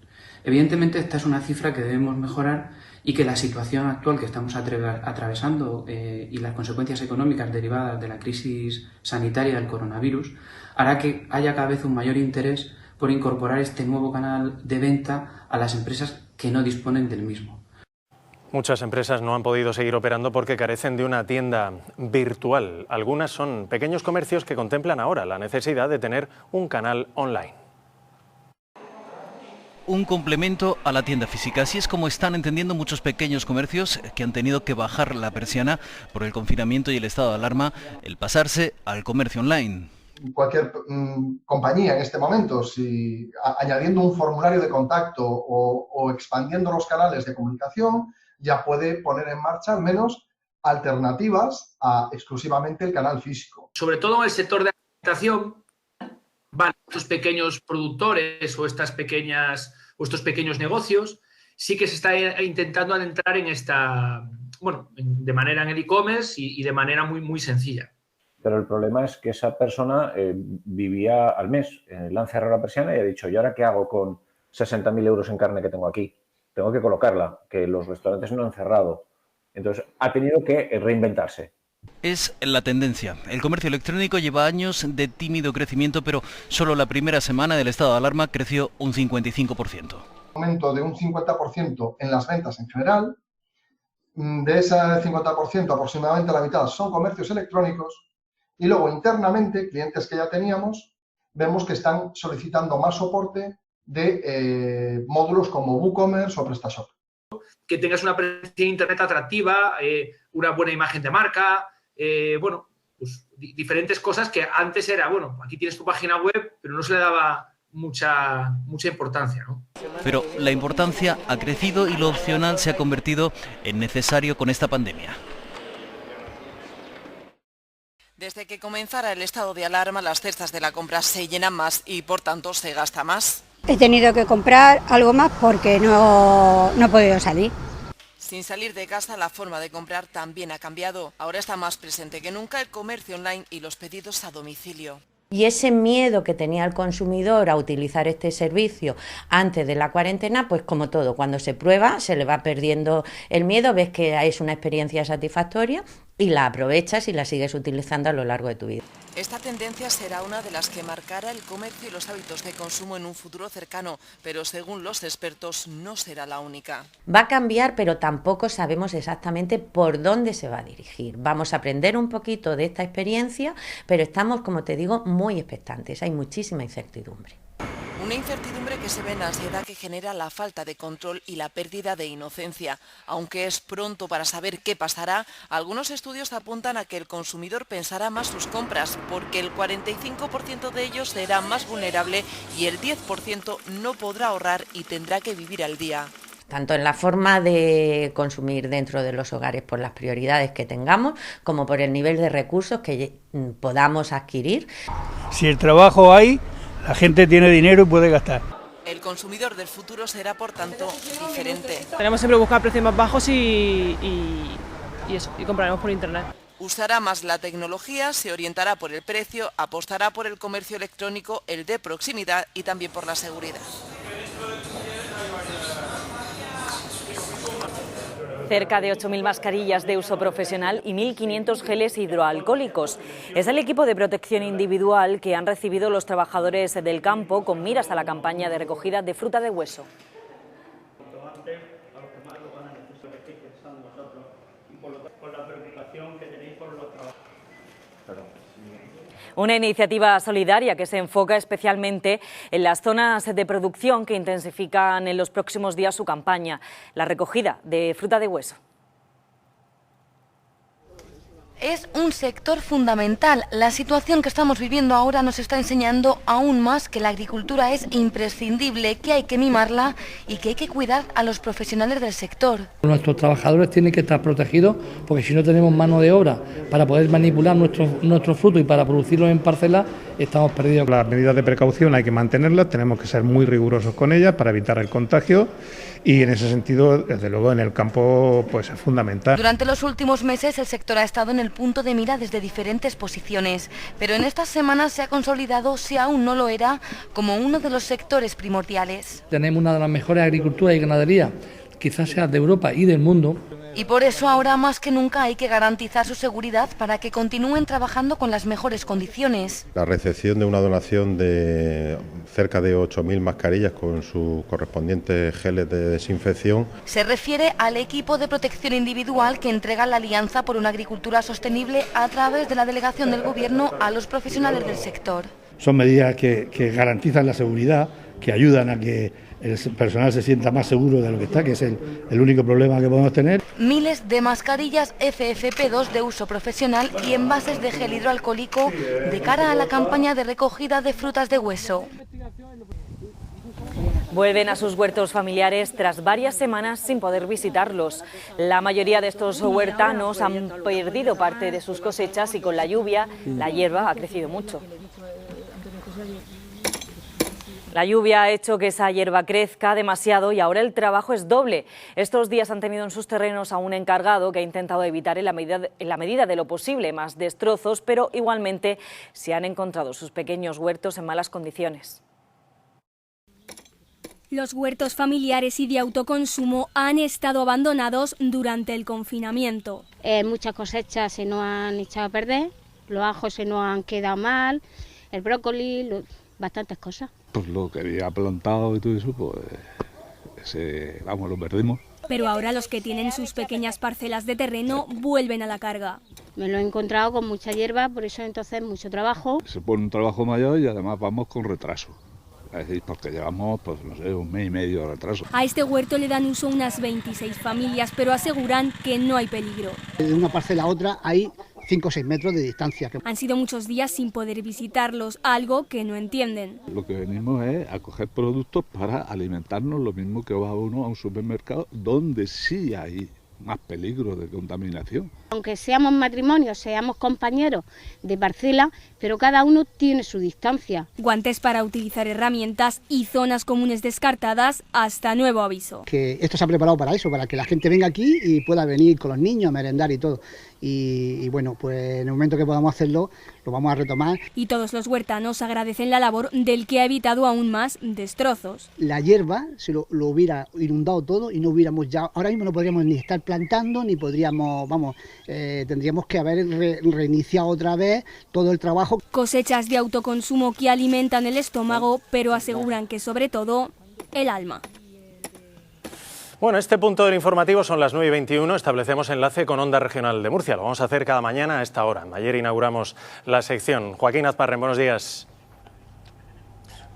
Evidentemente esta es una cifra que debemos mejorar y que la situación actual que estamos atravesando y las consecuencias económicas derivadas de la crisis sanitaria del coronavirus hará que haya cada vez un mayor interés por incorporar este nuevo canal de venta a las empresas que no disponen del mismo. Muchas empresas no han podido seguir operando porque carecen de una tienda virtual. Algunas son pequeños comercios que contemplan ahora la necesidad de tener un canal online. Un complemento a la tienda física. Así es como están entendiendo muchos pequeños comercios que han tenido que bajar la persiana por el confinamiento y el estado de alarma, el pasarse al comercio online. Cualquier compañía en este momento, si añadiendo un formulario de contacto o expandiendo los canales de comunicación, ya puede poner en marcha al menos alternativas a exclusivamente el canal físico. Sobre todo en el sector de alimentación, van estos pequeños productores o estos pequeños negocios, sí que se está intentando adentrar en de manera en el e-commerce y de manera muy sencilla. Pero el problema es que esa persona vivía al mes, le han cerrado la persiana y ha dicho, ¿y ahora qué hago con 60.000 euros en carne que tengo aquí? Tengo que colocarla, que los restaurantes no han cerrado. Entonces ha tenido que reinventarse. Es la tendencia. El comercio electrónico lleva años de tímido crecimiento, pero solo la primera semana del estado de alarma creció un 55%. Un aumento de un 50% en las ventas en general, de ese 50%, aproximadamente la mitad son comercios electrónicos, y luego internamente, clientes que ya teníamos, vemos que están solicitando más soporte de módulos como WooCommerce o PrestaShop. Que tengas una presencia en Internet atractiva, una buena imagen de marca, bueno, pues diferentes cosas que antes era, bueno, aquí tienes tu página web, pero no se le daba mucha importancia, ¿no? Pero la importancia ha crecido y lo opcional se ha convertido en necesario con esta pandemia. Desde que comenzara el estado de alarma, las cestas de la compra se llenan más y, por tanto, se gasta más. He tenido que comprar algo más porque no he podido salir. Sin salir de casa, la forma de comprar también ha cambiado. Ahora está más presente que nunca el comercio online y los pedidos a domicilio. Y ese miedo que tenía el consumidor a utilizar este servicio antes de la cuarentena, pues como todo, cuando se prueba se le va perdiendo el miedo, ves que es una experiencia satisfactoria y la aprovechas y la sigues utilizando a lo largo de tu vida. Esta tendencia será una de las que marcará el comercio y los hábitos de consumo en un futuro cercano, pero según los expertos no será la única. Va a cambiar, pero tampoco sabemos exactamente por dónde se va a dirigir. Vamos a aprender un poquito de esta experiencia, pero estamos, como te digo, muy expectantes. Hay muchísima incertidumbre. Una incertidumbre que se ve en la ansiedad que genera la falta de control y la pérdida de inocencia. Aunque es pronto para saber qué pasará, algunos estudios apuntan a que el consumidor pensará más sus compras, porque el 45% de ellos será más vulnerable y el 10% no podrá ahorrar y tendrá que vivir al día. Tanto en la forma de consumir dentro de los hogares por las prioridades que tengamos, como por el nivel de recursos que podamos adquirir. Si el trabajo hay, la gente tiene dinero y puede gastar. El consumidor del futuro será, por tanto, diferente. Tenemos siempre que buscar precios más bajos y compraremos por internet. Usará más la tecnología, se orientará por el precio, apostará por el comercio electrónico, el de proximidad y también por la seguridad. Cerca de 8.000 mascarillas de uso profesional y 1.500 geles hidroalcohólicos. Es el equipo de protección individual que han recibido los trabajadores del campo con miras a la campaña de recogida de fruta de hueso. Una iniciativa solidaria que se enfoca especialmente en las zonas de producción que intensifican en los próximos días su campaña, la recogida de fruta de hueso. Es un sector fundamental. La situación que estamos viviendo ahora nos está enseñando aún más que la agricultura es imprescindible, que hay que mimarla y que hay que cuidar a los profesionales del sector. Nuestros trabajadores tienen que estar protegidos porque si no tenemos mano de obra para poder manipular nuestros frutos y para producirlos en parcelas, estamos perdidos. Las medidas de precaución hay que mantenerlas, tenemos que ser muy rigurosos con ellas para evitar el contagio y en ese sentido, desde luego, en el campo pues es fundamental. Durante los últimos meses el sector ha estado en el punto de mira desde diferentes posiciones, pero en estas semanas se ha consolidado, si aún no lo era, como uno de los sectores primordiales. Tenemos una de las mejores agriculturas y ganadería, quizás sea de Europa y del mundo. Y por eso ahora más que nunca hay que garantizar su seguridad para que continúen trabajando con las mejores condiciones. La recepción de una donación de cerca de 8.000 mascarillas con sus correspondientes geles de desinfección. Se refiere al equipo de protección individual que entrega la Alianza por una Agricultura Sostenible a través de la delegación del Gobierno a los profesionales del sector. Son medidas que garantizan la seguridad, que ayudan a que el personal se sienta más seguro de lo que está, que es el único problema que podemos tener. Miles de mascarillas FFP2 de uso profesional y envases de gel hidroalcohólico de cara a la campaña de recogida de frutas de hueso. Vuelven a sus huertos familiares tras varias semanas sin poder visitarlos. La mayoría de estos huertanos han perdido parte de sus cosechas y con la lluvia la hierba ha crecido mucho. La lluvia ha hecho que esa hierba crezca demasiado y ahora el trabajo es doble. Estos días han tenido en sus terrenos a un encargado que ha intentado evitar en la medida de lo posible más destrozos, pero igualmente se han encontrado sus pequeños huertos en malas condiciones. Los huertos familiares y de autoconsumo han estado abandonados durante el confinamiento. Muchas cosechas se nos han echado a perder, los ajos se nos han quedado mal, el brócoli, bastantes cosas. Pues lo que había plantado y todo eso, pues lo perdimos. Pero ahora los que tienen sus pequeñas parcelas de terreno vuelven a la carga. Me lo he encontrado con mucha hierba, por eso entonces mucho trabajo. Se pone un trabajo mayor y además vamos con retraso. Es decir, porque llevamos, pues no sé, 1 mes y medio de retraso. A este huerto le dan uso unas 26 familias, pero aseguran que no hay peligro. De una parcela a otra hay 5 o 6 metros de distancia. Han sido muchos días sin poder visitarlos, algo que no entienden. Lo que venimos es a coger productos para alimentarnos, lo mismo que va uno a un supermercado donde sí hay más peligro de contaminación. Aunque seamos matrimonios, seamos compañeros de parcela, pero cada uno tiene su distancia. Guantes para utilizar herramientas y zonas comunes descartadas hasta nuevo aviso. Que esto se ha preparado para eso, para que la gente venga aquí y pueda venir con los niños a merendar y todo. Y bueno, pues en el momento que podamos hacerlo, lo vamos a retomar. Y todos los huertanos agradecen la labor del que ha evitado aún más destrozos. La hierba se lo hubiera inundado todo y no hubiéramos ya, ahora mismo no podríamos ni estar plantando, ni podríamos, tendríamos que haber reiniciado otra vez todo el trabajo. Cosechas de autoconsumo que alimentan el estómago, pero aseguran que sobre todo el alma. Bueno, este punto del informativo son las 9:21, establecemos enlace con Onda Regional de Murcia, lo vamos a hacer cada mañana a esta hora. Ayer inauguramos la sección. Joaquín Azparren, buenos días.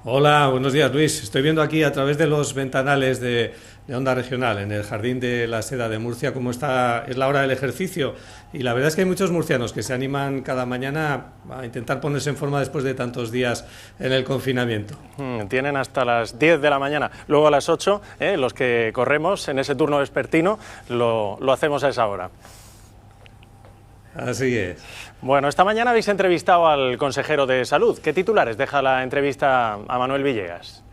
Hola, buenos días Luis. Estoy viendo aquí a través de los ventanales de Onda Regional, en el Jardín de la Seda de Murcia, cómo es la hora del ejercicio. Y la verdad es que hay muchos murcianos que se animan cada mañana a intentar ponerse en forma después de tantos días en el confinamiento. Tienen hasta las 10 de la mañana, luego a las 8, los que corremos en ese turno vespertino, lo hacemos a esa hora. Así es. Bueno, esta mañana habéis entrevistado al consejero de Salud. ¿Qué titulares deja la entrevista a Manuel Villegas?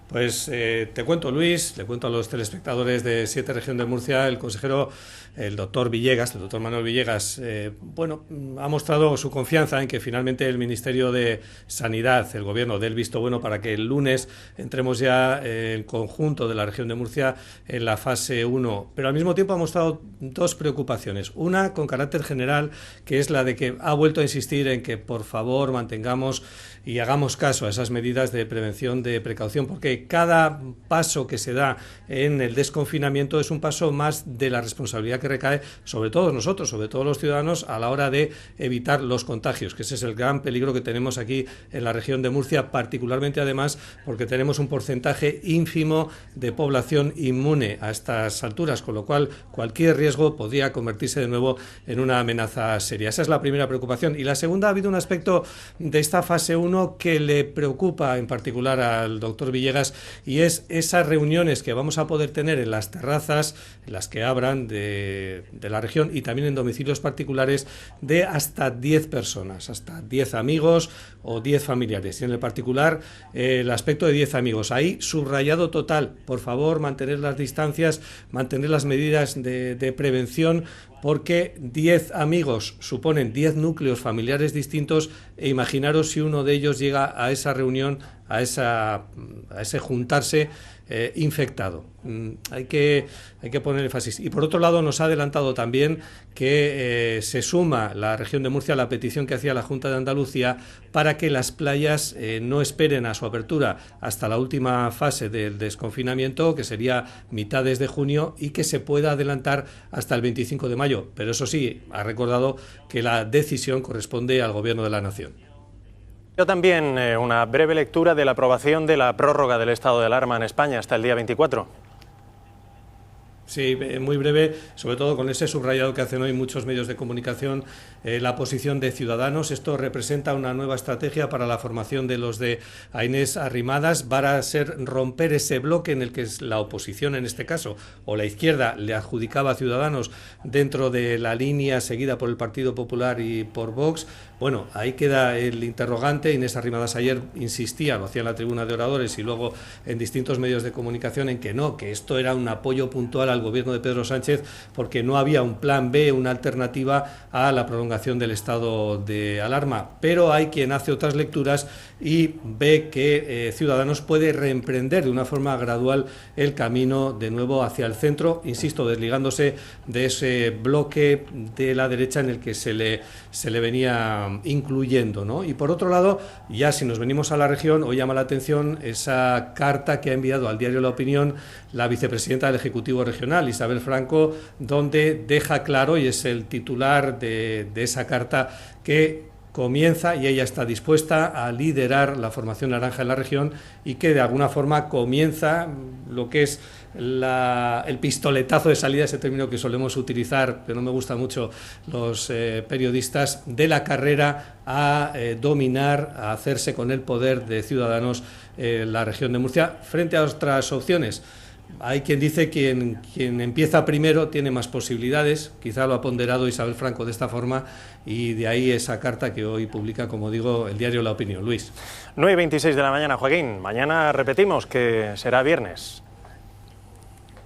Pues te cuento, Luis, le cuento a los telespectadores de 7 Región de Murcia, el consejero, el doctor Manuel Villegas, ha mostrado su confianza en que finalmente el Ministerio de Sanidad, el Gobierno, dé el visto bueno para que el lunes entremos ya en conjunto de la Región de Murcia en la fase 1. Pero al mismo tiempo ha mostrado 2 preocupaciones. Una con carácter general, que es la de que ha vuelto a insistir en que por favor mantengamos y hagamos caso a esas medidas de prevención, de precaución, porque cada paso que se da en el desconfinamiento es un paso más de la responsabilidad que recae sobre todos nosotros, sobre todos los ciudadanos, a la hora de evitar los contagios, que ese es el gran peligro que tenemos aquí en la región de Murcia, particularmente además porque tenemos un porcentaje ínfimo de población inmune a estas alturas, con lo cual cualquier riesgo podría convertirse de nuevo en una amenaza seria. Esa es la primera preocupación. Y la segunda, ha habido un aspecto de esta fase 1 que le preocupa en particular al doctor Villegas, y es esas reuniones que vamos a poder tener en las terrazas, en las que abran de la región, y también en domicilios particulares de hasta 10 personas, hasta 10 amigos o 10 familiares. Y en el particular, el aspecto de 10 amigos. Ahí, subrayado total, por favor, mantener las distancias, mantener las medidas de prevención, porque 10 amigos suponen 10 núcleos familiares distintos, e imaginaros si uno de ellos llega a esa reunión, a ese juntarse infectado. Hay que poner énfasis. Y por otro lado, nos ha adelantado también que se suma la región de Murcia a la petición que hacía la Junta de Andalucía para que las playas no esperen a su apertura hasta la última fase del desconfinamiento, que sería mitades de junio, y que se pueda adelantar hasta el 25 de mayo. Pero eso sí, ha recordado que la decisión corresponde al Gobierno de la Nación. Yo también una breve lectura de la aprobación de la prórroga del estado de alarma en España hasta el día 24. Sí, muy breve, sobre todo con ese subrayado que hacen hoy muchos medios de comunicación, la posición de Ciudadanos. Esto representa una nueva estrategia para la formación de los de Inés Arrimadas. Va a ser romper ese bloque en el que es la oposición, en este caso, o la izquierda, le adjudicaba a Ciudadanos dentro de la línea seguida por el Partido Popular y por Vox. Bueno, ahí queda el interrogante. Inés Arrimadas ayer insistía, lo hacía en la tribuna de oradores y luego en distintos medios de comunicación, en que no, que esto era un apoyo puntual al al gobierno de Pedro Sánchez porque no había un plan B, una alternativa a la prolongación del estado de alarma. Pero hay quien hace otras lecturas y ve que Ciudadanos puede reemprender de una forma gradual el camino de nuevo hacia el centro, insisto, desligándose de ese bloque de la derecha en el que se le venía incluyendo, ¿no? Y por otro lado, ya si nos venimos a la región, hoy llama la atención esa carta que ha enviado al diario La Opinión la vicepresidenta del Ejecutivo Regional, Isabel Franco, donde deja claro, y es el titular de esa carta, que comienza y ella está dispuesta a liderar la formación naranja en la región y que de alguna forma comienza lo que es el pistoletazo de salida, ese término que solemos utilizar, pero no me gusta mucho los periodistas, de la carrera a dominar, a hacerse con el poder de Ciudadanos la región de Murcia, frente a otras opciones. Hay quien dice que quien empieza primero tiene más posibilidades, quizá lo ha ponderado Isabel Franco de esta forma, y de ahí esa carta que hoy publica, como digo, el diario La Opinión. Luis. 9:26 de la mañana, Joaquín. Mañana repetimos que será viernes.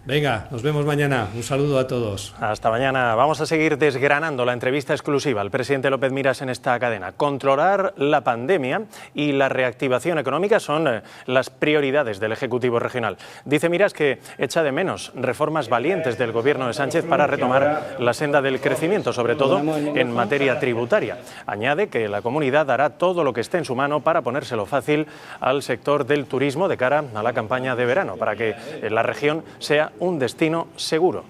Venga, nos vemos mañana. Un saludo a todos. Hasta mañana. Vamos a seguir desgranando la entrevista exclusiva al presidente López Miras en esta cadena. Controlar la pandemia y la reactivación económica son las prioridades del Ejecutivo Regional. Dice Miras que echa de menos reformas valientes del Gobierno de Sánchez para retomar la senda del crecimiento, sobre todo en materia tributaria. Añade que la comunidad hará todo lo que esté en su mano para ponérselo fácil al sector del turismo de cara a la campaña de verano, para que la región sea un destino seguro.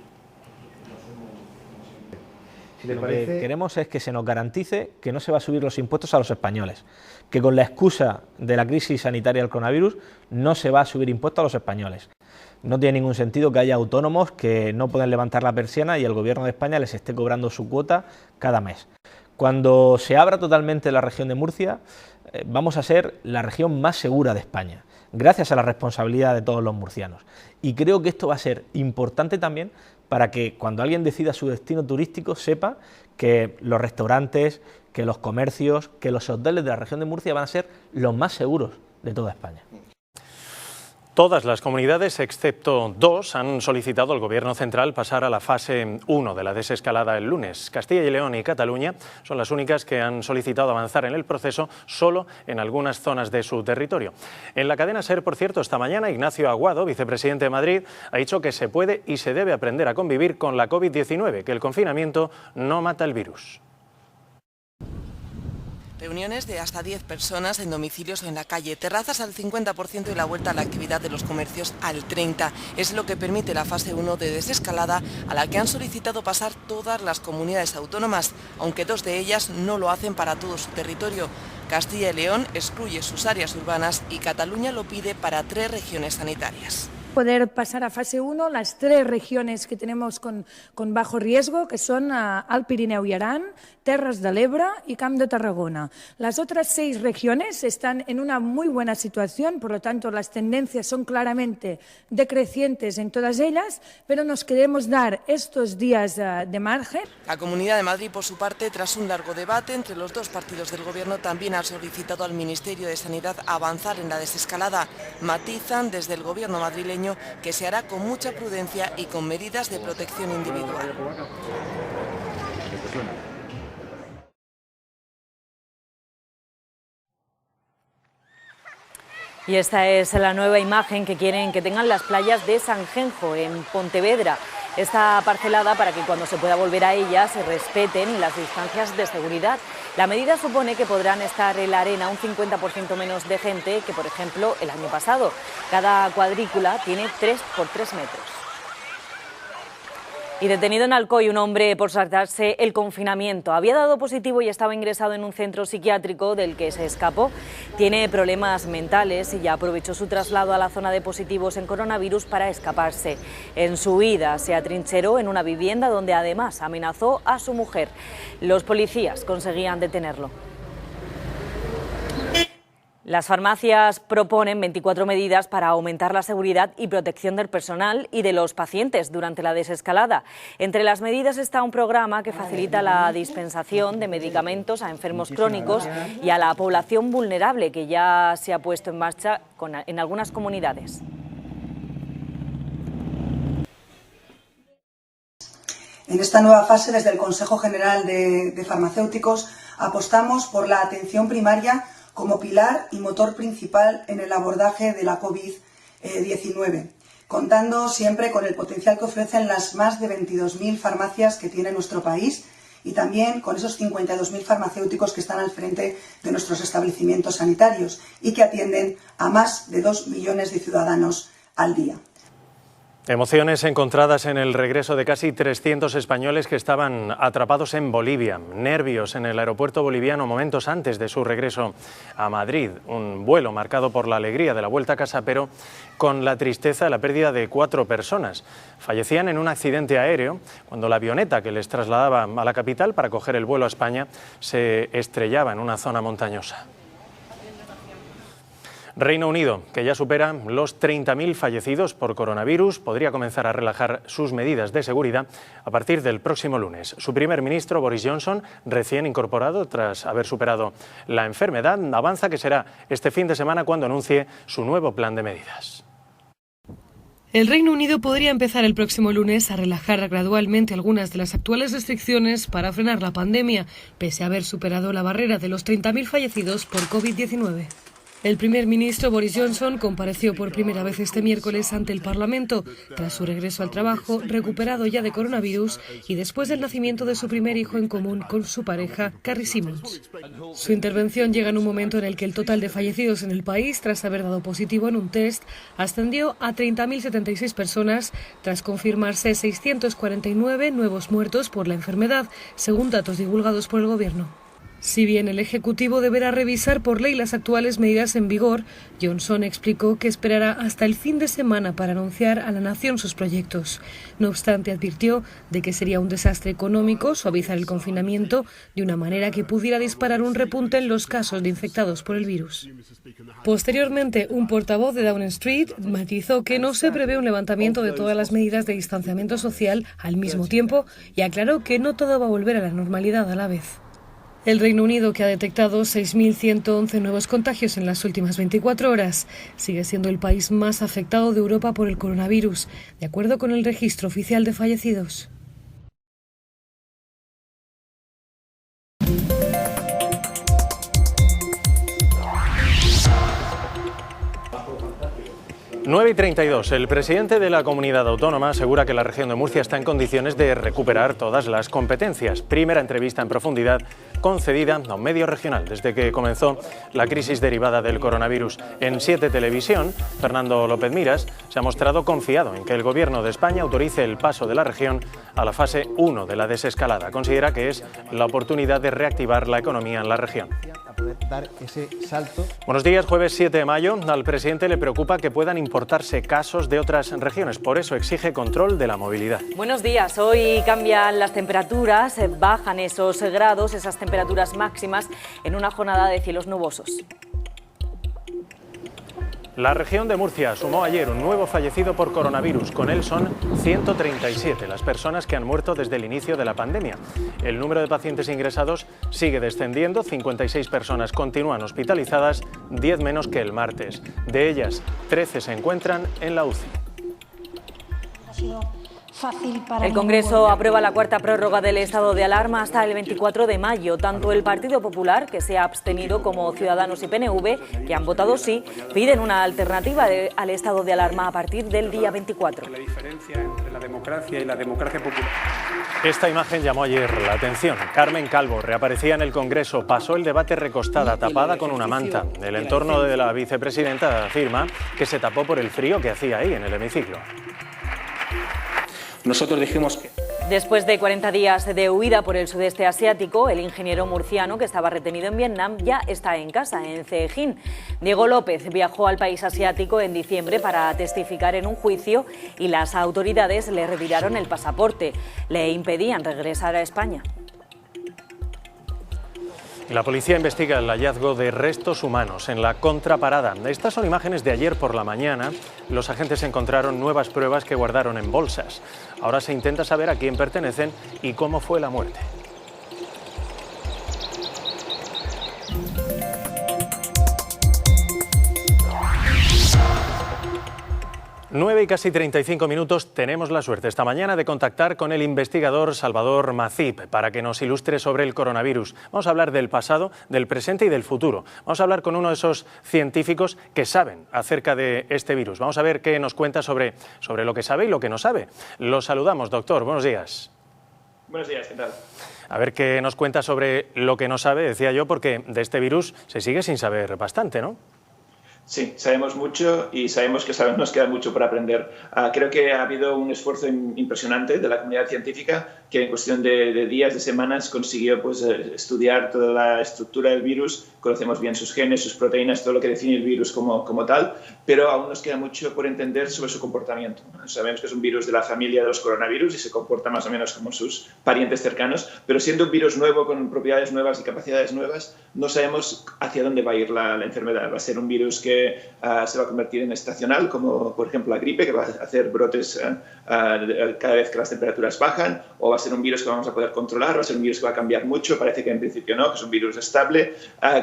Lo que queremos es que se nos garantice que no se va a subir los impuestos a los españoles, que con la excusa de la crisis sanitaria del coronavirus no se va a subir impuestos a los españoles. No tiene ningún sentido que haya autónomos que no pueden levantar la persiana y el Gobierno de España les esté cobrando su cuota cada mes. Cuando se abra totalmente la región de Murcia, vamos a ser la región más segura de España, gracias a la responsabilidad de todos los murcianos. Y creo que esto va a ser importante también para que cuando alguien decida su destino turístico sepa que los restaurantes, que los comercios, que los hoteles de la región de Murcia van a ser los más seguros de toda España. Todas las comunidades, excepto 2, han solicitado al Gobierno central pasar a la fase 1 de la desescalada el lunes. Castilla y León y Cataluña son las únicas que han solicitado avanzar en el proceso solo en algunas zonas de su territorio. En la cadena SER, por cierto, esta mañana Ignacio Aguado, vicepresidente de Madrid, ha dicho que se puede y se debe aprender a convivir con la COVID-19, que el confinamiento no mata el virus. Reuniones de hasta 10 personas en domicilios o en la calle, terrazas al 50% y la vuelta a la actividad de los comercios al 30%. Es lo que permite la fase 1 de desescalada, a la que han solicitado pasar todas las comunidades autónomas, aunque 2 de ellas no lo hacen para todo su territorio. Castilla y León excluye sus áreas urbanas y Cataluña lo pide para 3 regiones sanitarias. Poder pasar a fase 1 las 3 regiones que tenemos con bajo riesgo, que son Alt Pirineu y Aran, Terres de l'Ebre y Camp de Tarragona. Las otras 6 regiones están en una muy buena situación, por lo tanto las tendencias son claramente decrecientes en todas ellas, pero nos queremos dar estos días de margen. La Comunidad de Madrid, por su parte, tras un largo debate entre los 2 partidos del Gobierno, también ha solicitado al Ministerio de Sanidad avanzar en la desescalada. Matizan desde el Gobierno madrileño que se hará con mucha prudencia y con medidas de protección individual. Y esta es la nueva imagen que quieren que tengan las playas de Sanjenjo, en Pontevedra. Está parcelada para que cuando se pueda volver a ella se respeten las distancias de seguridad. La medida supone que podrán estar en la arena un 50% menos de gente que, por ejemplo, el año pasado. Cada cuadrícula tiene 3 por 3 metros. Y detenido en Alcoy un hombre por saltarse el confinamiento. Había dado positivo y estaba ingresado en un centro psiquiátrico del que se escapó. Tiene problemas mentales y ya aprovechó su traslado a la zona de positivos en coronavirus para escaparse. En su huida se atrincheró en una vivienda donde además amenazó a su mujer. Los policías conseguían detenerlo. Las farmacias proponen 24 medidas para aumentar la seguridad y protección del personal y de los pacientes durante la desescalada. Entre las medidas está un programa que facilita la dispensación de medicamentos a enfermos crónicos y a la población vulnerable, que ya se ha puesto en marcha en algunas comunidades. En esta nueva fase, desde el Consejo General de Farmacéuticos, apostamos por la atención primaria como pilar y motor principal en el abordaje de la COVID-19, contando siempre con el potencial que ofrecen las más de 22.000 farmacias que tiene nuestro país y también con esos 52.000 farmacéuticos que están al frente de nuestros establecimientos sanitarios y que atienden a más de 2 millones de ciudadanos al día. Emociones encontradas en el regreso de casi 300 españoles que estaban atrapados en Bolivia. Nervios en el aeropuerto boliviano momentos antes de su regreso a Madrid. Un vuelo marcado por la alegría de la vuelta a casa, pero con la tristeza de la pérdida de 4 personas. Fallecían en un accidente aéreo cuando la avioneta que les trasladaba a la capital para coger el vuelo a España se estrellaba en una zona montañosa. Reino Unido, que ya supera los 30.000 fallecidos por coronavirus, podría comenzar a relajar sus medidas de seguridad a partir del próximo lunes. Su primer ministro, Boris Johnson, recién incorporado tras haber superado la enfermedad, avanza que será este fin de semana cuando anuncie su nuevo plan de medidas. El Reino Unido podría empezar el próximo lunes a relajar gradualmente algunas de las actuales restricciones para frenar la pandemia, pese a haber superado la barrera de los 30.000 fallecidos por COVID-19. El primer ministro Boris Johnson compareció por primera vez este miércoles ante el Parlamento, tras su regreso al trabajo, recuperado ya de coronavirus y después del nacimiento de su primer hijo en común con su pareja, Carrie Simons. Su intervención llega en un momento en el que el total de fallecidos en el país, tras haber dado positivo en un test, ascendió a 30.076 personas, tras confirmarse 649 nuevos muertos por la enfermedad, según datos divulgados por el Gobierno. Si bien el Ejecutivo deberá revisar por ley las actuales medidas en vigor, Johnson explicó que esperará hasta el fin de semana para anunciar a la nación sus proyectos. No obstante, advirtió de que sería un desastre económico suavizar el confinamiento de una manera que pudiera disparar un repunte en los casos de infectados por el virus. Posteriormente, un portavoz de Downing Street matizó que no se prevé un levantamiento de todas las medidas de distanciamiento social al mismo tiempo y aclaró que no todo va a volver a la normalidad a la vez. El Reino Unido, que ha detectado 6.111 nuevos contagios en las últimas 24 horas, sigue siendo el país más afectado de Europa por el coronavirus, de acuerdo con el registro oficial de fallecidos. Nueve y 32. El presidente de la comunidad autónoma asegura que la región de Murcia está en condiciones de recuperar todas las competencias. Primera entrevista en profundidad concedida a un medio regional desde que comenzó la crisis derivada del coronavirus. En 7 Televisión, Fernando López Miras se ha mostrado confiado en que el Gobierno de España autorice el paso de la región a la fase 1 de la desescalada. Considera que es la oportunidad de reactivar la economía en la región. Dar ese salto. Buenos días, jueves 7 de mayo. Al presidente le preocupa que puedan importarse casos de otras regiones, por eso exige control de la movilidad. Buenos días, hoy cambian las temperaturas, bajan esos grados, esas temperaturas máximas en una jornada de cielos nubosos. La región de Murcia sumó ayer un nuevo fallecido por coronavirus. Con él son 137 las personas que han muerto desde el inicio de la pandemia. El número de pacientes ingresados sigue descendiendo. 56 personas continúan hospitalizadas, 10 menos que el martes. De ellas, 13 se encuentran en la UCI. El Congreso aprueba la cuarta prórroga del estado de alarma hasta el 24 de mayo. Tanto el Partido Popular, que se ha abstenido, como Ciudadanos y PNV, que han votado sí, piden una alternativa al estado de alarma a partir del día 24. La diferencia entre la democracia y la democracia popular. Esta imagen llamó ayer la atención. Carmen Calvo reaparecía en el Congreso, pasó el debate recostada, tapada con una manta. El entorno de la vicepresidenta afirma que se tapó por el frío que hacía ahí en el hemiciclo. Nosotros dijimos que... Después de 40 días de huida por el sudeste asiático, el ingeniero murciano que estaba retenido en Vietnam ya está en casa, en Cejín. Diego López viajó al país asiático en diciembre para testificar en un juicio y las autoridades le retiraron el pasaporte. Le impedían regresar a España. La policía investiga el hallazgo de restos humanos en la contraparada. Estas son imágenes de ayer por la mañana. Los agentes encontraron nuevas pruebas que guardaron en bolsas. Ahora se intenta saber a quién pertenecen y cómo fue la muerte. 9 y casi 35 minutos, tenemos la suerte esta mañana de contactar con el investigador Salvador Macip para que nos ilustre sobre el coronavirus. Vamos a hablar del pasado, del presente y del futuro. Vamos a hablar con uno de esos científicos que saben acerca de este virus. Vamos a ver qué nos cuenta sobre lo que sabe y lo que no sabe. Lo saludamos, doctor. Buenos días. Buenos días, ¿qué tal? A ver qué nos cuenta sobre lo que no sabe, decía yo, porque de este virus se sigue sin saber bastante, ¿no? Sí, sabemos mucho y sabemos que nos queda mucho por aprender. Creo que ha habido un esfuerzo impresionante de la comunidad científica que en cuestión de días, de semanas, consiguió estudiar toda la estructura del virus. Conocemos bien sus genes, sus proteínas, todo lo que define el virus como tal, pero aún nos queda mucho por entender sobre su comportamiento. Sabemos que es un virus de la familia de los coronavirus y se comporta más o menos como sus parientes cercanos, pero siendo un virus nuevo con propiedades nuevas y capacidades nuevas, no sabemos hacia dónde va a ir la enfermedad. Va a ser un virus que se va a convertir en estacional, como por ejemplo la gripe, que va a hacer brotes cada vez que las temperaturas bajan, o va a ser un virus que vamos a poder controlar, va a ser un virus que va a cambiar mucho, parece que en principio no, que es un virus estable.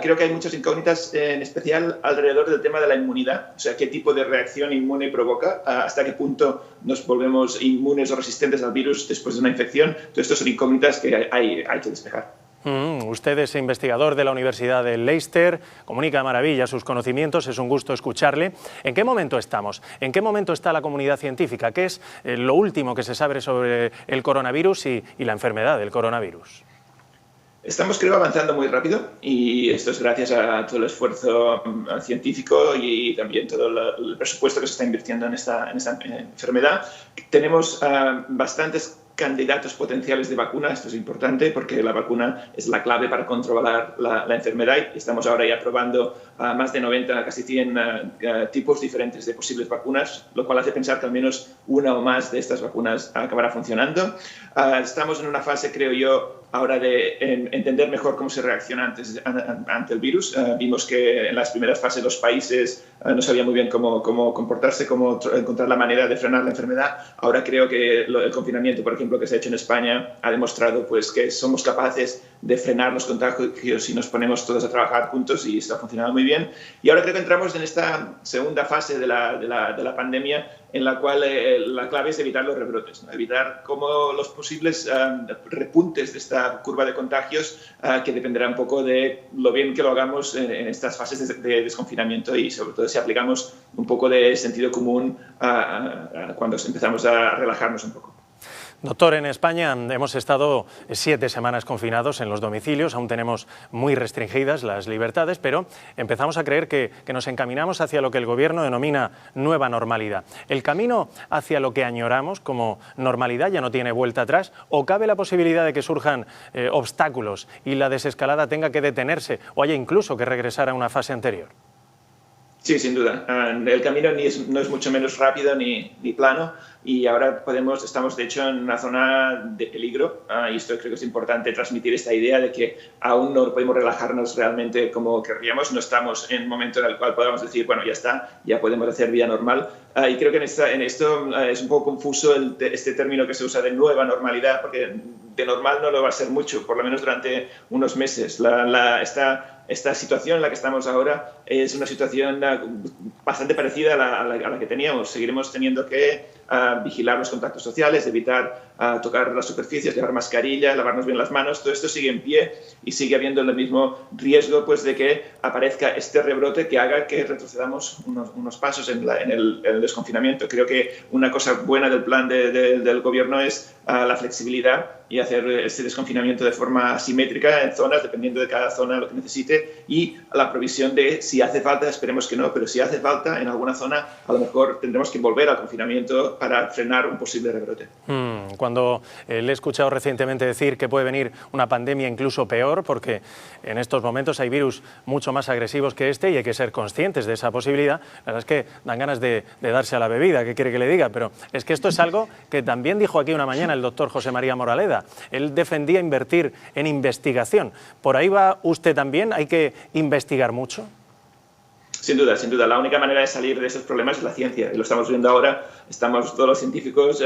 Creo que hay muchas incógnitas, en especial alrededor del tema de la inmunidad, o sea, qué tipo de reacción inmune provoca, hasta qué punto nos volvemos inmunes o resistentes al virus después de una infección. Todo esto son incógnitas que hay que despejar. Usted es investigador de la Universidad de Leicester, comunica de maravilla sus conocimientos, es un gusto escucharle. ¿En qué momento estamos? ¿En qué momento está la comunidad científica? ¿Qué es lo último que se sabe sobre el coronavirus y la enfermedad del coronavirus? Estamos, creo, avanzando muy rápido y esto es gracias a todo el esfuerzo científico y también todo el presupuesto que se está invirtiendo en esta enfermedad. Tenemos bastantes candidatos potenciales de vacuna. Esto es importante porque la vacuna es la clave para controlar la enfermedad. Estamos ahora ya probando más de 90, casi 100 tipos diferentes de posibles vacunas, lo cual hace pensar que al menos una o más de estas vacunas acabará funcionando. Estamos en una fase, creo yo, ahora de entender mejor cómo se reacciona ante el virus. Vimos que en las primeras fases los países no sabían muy bien cómo comportarse, cómo encontrar la manera de frenar la enfermedad. Ahora creo que el confinamiento, por ejemplo, que se ha hecho en España, ha demostrado que somos capaces de frenar los contagios si nos ponemos todos a trabajar juntos, y está funcionando muy bien. Y ahora creo que entramos en esta segunda fase de la pandemia, en la cual la clave es evitar los rebrotes, ¿no? Evitar cómo los posibles repuntes de esta curva de contagios, que dependerá un poco de lo bien que lo hagamos en estas fases de desconfinamiento, y sobre todo si aplicamos un poco de sentido común cuando empezamos a relajarnos un poco. Doctor, en España hemos estado 7 semanas confinados en los domicilios, aún tenemos muy restringidas las libertades, pero empezamos a creer que nos encaminamos hacia lo que el Gobierno denomina nueva normalidad. ¿El camino hacia lo que añoramos como normalidad ya no tiene vuelta atrás, o cabe la posibilidad de que surjan obstáculos y la desescalada tenga que detenerse o haya incluso que regresar a una fase anterior? Sí, sin duda. El camino no es mucho menos rápido ni plano, y ahora estamos de hecho en una zona de peligro, y esto creo que es importante transmitir esta idea de que aún no podemos relajarnos realmente como querríamos. No estamos en un momento en el cual podamos decir, bueno, ya está, ya podemos hacer vida normal. Y creo que en esto es un poco confuso este término que se usa de nueva normalidad, porque de normal no lo va a ser mucho, por lo menos durante unos meses. Esta situación en la que estamos ahora es una situación bastante parecida a la que teníamos. Seguiremos teniendo que vigilar los contactos sociales, evitar tocar las superficies, llevar mascarilla, lavarnos bien las manos. Todo esto sigue en pie y sigue habiendo el mismo riesgo de que aparezca este rebrote que haga que retrocedamos unos pasos en el desconfinamiento. Creo que una cosa buena del plan del Gobierno es la flexibilidad y hacer este desconfinamiento de forma asimétrica en zonas, dependiendo de cada zona lo que necesite, y la provisión de, si hace falta, esperemos que no, pero si hace falta en alguna zona, a lo mejor tendremos que volver al confinamiento para frenar un posible rebrote. Cuando le he escuchado recientemente decir que puede venir una pandemia incluso peor, porque en estos momentos hay virus mucho más agresivos que este y hay que ser conscientes de esa posibilidad, la verdad es que dan ganas de darse a la bebida, ¿qué quiere que le diga? Pero es que esto es algo que también dijo aquí una mañana el doctor José María Moraleda. Él defendía invertir en investigación. ¿Por ahí va usted también? ¿Hay que investigar mucho? Sin duda, sin duda. La única manera de salir de esos problemas es la ciencia, y lo estamos viendo ahora. estamos todos los científicos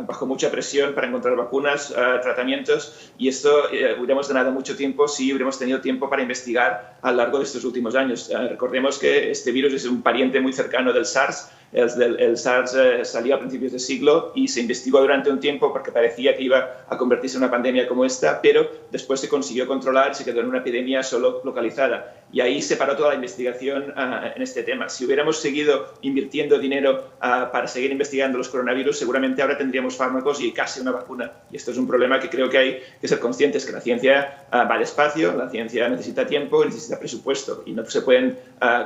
bajo mucha presión para encontrar vacunas, tratamientos, y esto hubiéramos ganado mucho tiempo si hubiéramos tenido tiempo para investigar a lo largo de estos últimos años. Recordemos que este virus es un pariente muy cercano del SARS. El SARS salió a principios de siglo y se investigó durante un tiempo porque parecía que iba a convertirse en una pandemia como esta, pero después se consiguió controlar y se quedó en una epidemia solo localizada. Y ahí se paró toda la investigación en este tema. Si hubiéramos seguido invirtiendo dinero para seguir investigando los coronavirus, seguramente ahora tendríamos fármacos y casi una vacuna. Y esto es un problema que creo que hay que ser conscientes, que la ciencia va despacio, la ciencia necesita tiempo y necesita presupuesto. Y no se pueden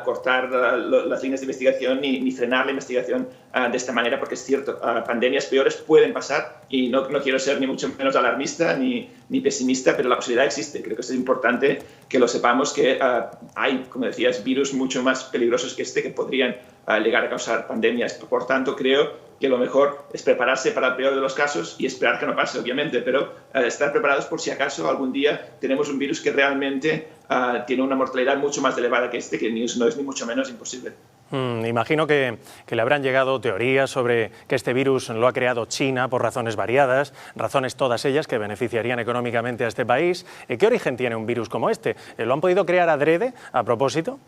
cortar las líneas de investigación ni frenar la investigación de esta manera, porque es cierto, pandemias peores pueden pasar y no quiero ser ni mucho menos alarmista ni pesimista, pero la posibilidad existe. Creo que es importante que lo sepamos, que hay, como decías, virus mucho más peligrosos que este que podrían llegar a causar pandemias. Por tanto, creo que lo mejor es prepararse para el peor de los casos y esperar que no pase, obviamente, pero estar preparados por si acaso algún día tenemos un virus que realmente tiene una mortalidad mucho más elevada que este, que no es ni mucho menos imposible. Imagino que le habrán llegado teorías sobre que este virus lo ha creado China por razones variadas, razones todas ellas que beneficiarían económicamente a este país. ¿Qué origen tiene un virus como este? ¿Lo han podido crear adrede, a propósito?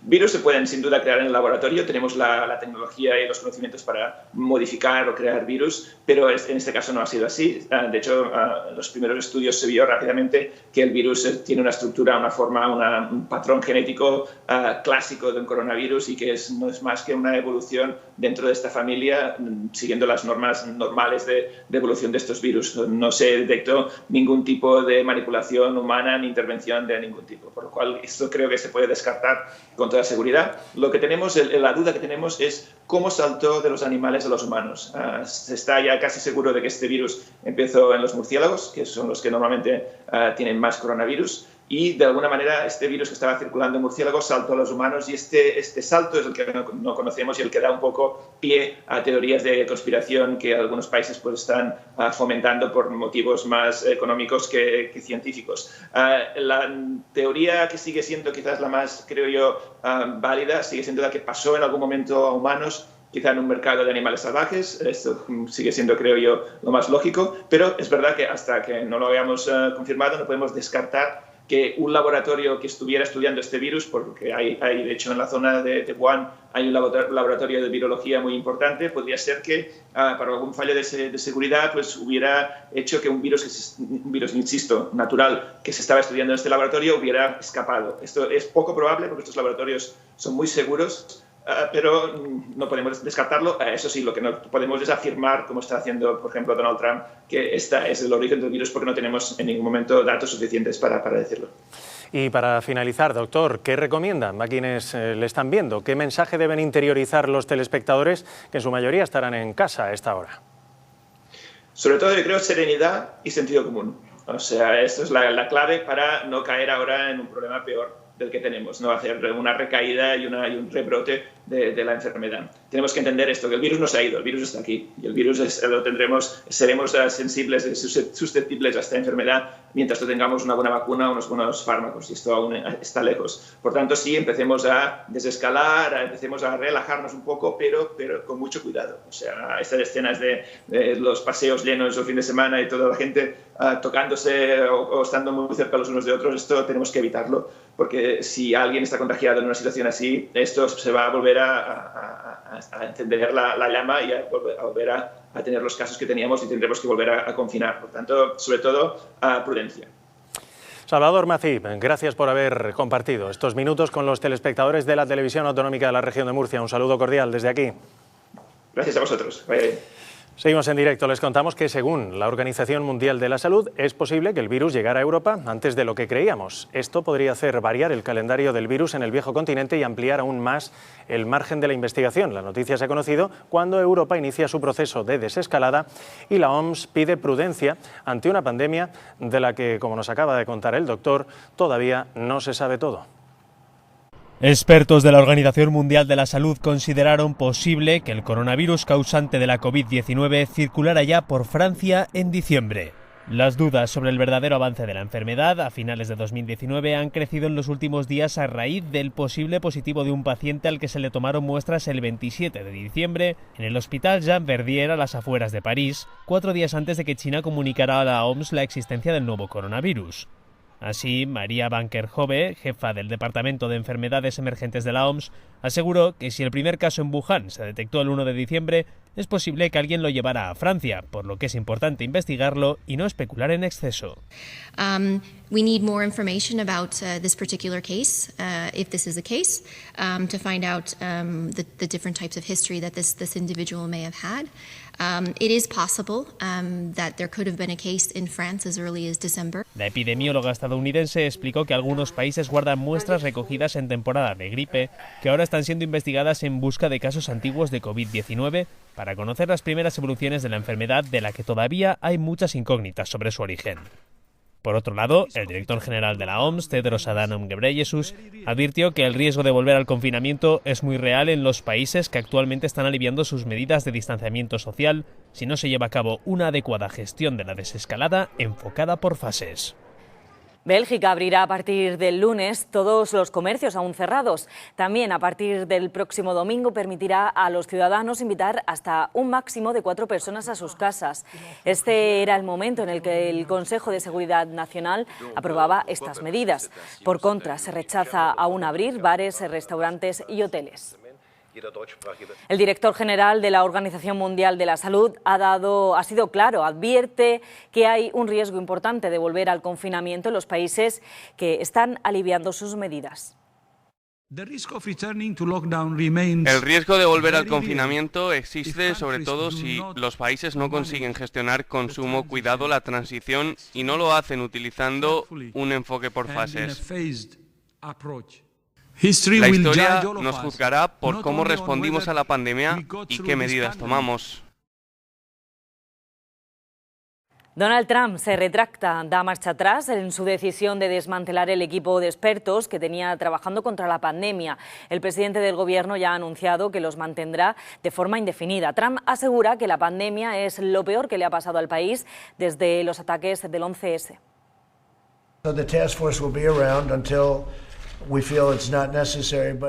Virus se pueden sin duda crear en el laboratorio, tenemos la tecnología y los conocimientos para modificar o crear virus, pero en este caso no ha sido así. De hecho, en los primeros estudios se vio rápidamente que el virus tiene una estructura, una forma, un patrón genético clásico de un coronavirus y que no es más que una evolución dentro de esta familia, siguiendo las normas normales de evolución de estos virus. No se detectó ningún tipo de manipulación humana ni intervención de ningún tipo, por lo cual esto creo que se puede descartar con toda seguridad. Lo que tenemos, la duda que tenemos es cómo saltó de los animales a los humanos. Se está ya casi seguro de que este virus empezó en los murciélagos, que son los que normalmente tienen más coronavirus, y de alguna manera este virus que estaba circulando en murciélagos saltó a los humanos, y este salto es el que no conocemos y el que da un poco pie a teorías de conspiración que algunos países pues están fomentando por motivos más económicos que científicos. La teoría que sigue siendo quizás la más, creo yo, válida, sigue siendo la que pasó en algún momento a humanos, quizá en un mercado de animales salvajes. Esto sigue siendo, creo yo, lo más lógico, pero es verdad que hasta que no lo hayamos confirmado no podemos descartar que un laboratorio que estuviera estudiando este virus, porque hay de hecho en la zona de Wuhan hay un laboratorio de virología muy importante, podría ser que para algún fallo de seguridad pues hubiera hecho que un virus, insisto, natural, que se estaba estudiando en este laboratorio hubiera escapado. Esto es poco probable porque estos laboratorios son muy seguros, pero no podemos descartarlo. Eso sí, lo que no podemos es afirmar, como está haciendo, por ejemplo, Donald Trump, que esta es el origen del virus, porque no tenemos en ningún momento datos suficientes para decirlo. Y para finalizar, doctor, ¿qué recomiendan a quienes le están viendo? ¿Qué mensaje deben interiorizar los telespectadores, que en su mayoría estarán en casa a esta hora? Sobre todo, yo creo, serenidad y sentido común. O sea, esto es la clave para no caer ahora en un problema peor del que tenemos, no hacer una recaída y un rebrote de la enfermedad. Tenemos que entender esto, que el virus no se ha ido, el virus está aquí y el virus seremos sensibles, susceptibles a esta enfermedad mientras no tengamos una buena vacuna o unos buenos fármacos, y esto aún está lejos. Por tanto, sí, empecemos a desescalar, empecemos a relajarnos un poco, pero con mucho cuidado. O sea, estas escenas de los paseos llenos el fin de semana y toda la gente tocándose o estando muy cerca los unos de otros, esto tenemos que evitarlo, porque si alguien está contagiado en una situación así, esto se va a volver a encender la llama y a volver a tener los casos que teníamos y tendremos que volver a confinar. Por tanto, sobre todo, prudencia. Salvador Macip, gracias por haber compartido estos minutos con los telespectadores de la Televisión Autonómica de la Región de Murcia. Un saludo cordial desde aquí. Gracias a vosotros. Vaya bien. Seguimos en directo. Les contamos que, según la Organización Mundial de la Salud, es posible que el virus llegara a Europa antes de lo que creíamos. Esto podría hacer variar el calendario del virus en el viejo continente y ampliar aún más el margen de la investigación. La noticia se ha conocido cuando Europa inicia su proceso de desescalada y la OMS pide prudencia ante una pandemia de la que, como nos acaba de contar el doctor, todavía no se sabe todo. Expertos de la Organización Mundial de la Salud consideraron posible que el coronavirus causante de la COVID-19 circulara ya por Francia en diciembre. Las dudas sobre el verdadero avance de la enfermedad a finales de 2019 han crecido en los últimos días a raíz del posible positivo de un paciente al que se le tomaron muestras el 27 de diciembre en el Hospital Jean Verdier a las afueras de París, 4 días antes de que China comunicara a la OMS la existencia del nuevo coronavirus. Así, María Van Kerkhove, jefa del Departamento de Enfermedades Emergentes de la OMS, aseguró que si el primer caso en Wuhan se detectó el 1 de diciembre, es posible que alguien lo llevara a Francia, por lo que es importante investigarlo y no especular en exceso. We need more information about this particular case, if this is the case, to find out the different types of history that this individual may have had. It is possible that there could have been a case in France as early as December. La epidemióloga estadounidense explicó que algunos países guardan muestras recogidas en temporada de gripe que ahora están siendo investigadas en busca de casos antiguos de COVID-19 para conocer las primeras evoluciones de la enfermedad, de la que todavía hay muchas incógnitas sobre su origen. Por otro lado, el director general de la OMS, Tedros Adhanom Ghebreyesus, advirtió que el riesgo de volver al confinamiento es muy real en los países que actualmente están aliviando sus medidas de distanciamiento social si no se lleva a cabo una adecuada gestión de la desescalada enfocada por fases. Bélgica abrirá a partir del lunes todos los comercios aún cerrados. También a partir del próximo domingo permitirá a los ciudadanos invitar hasta un máximo de 4 personas a sus casas. Este era el momento en el que el Consejo de Seguridad Nacional aprobaba estas medidas. Por contra, se rechaza aún abrir bares, restaurantes y hoteles. El director general de la Organización Mundial de la Salud ha sido claro, advierte que hay un riesgo importante de volver al confinamiento en los países que están aliviando sus medidas. El riesgo de volver al confinamiento existe sobre todo si los países no consiguen gestionar con sumo cuidado la transición y no lo hacen utilizando un enfoque por fases. La historia nos juzgará por cómo respondimos a la pandemia y qué medidas tomamos. Donald Trump se retracta, da marcha atrás en su decisión de desmantelar el equipo de expertos que tenía trabajando contra la pandemia. El presidente del gobierno ya ha anunciado que los mantendrá de forma indefinida. Trump asegura que la pandemia es lo peor que le ha pasado al país desde los ataques del 11S.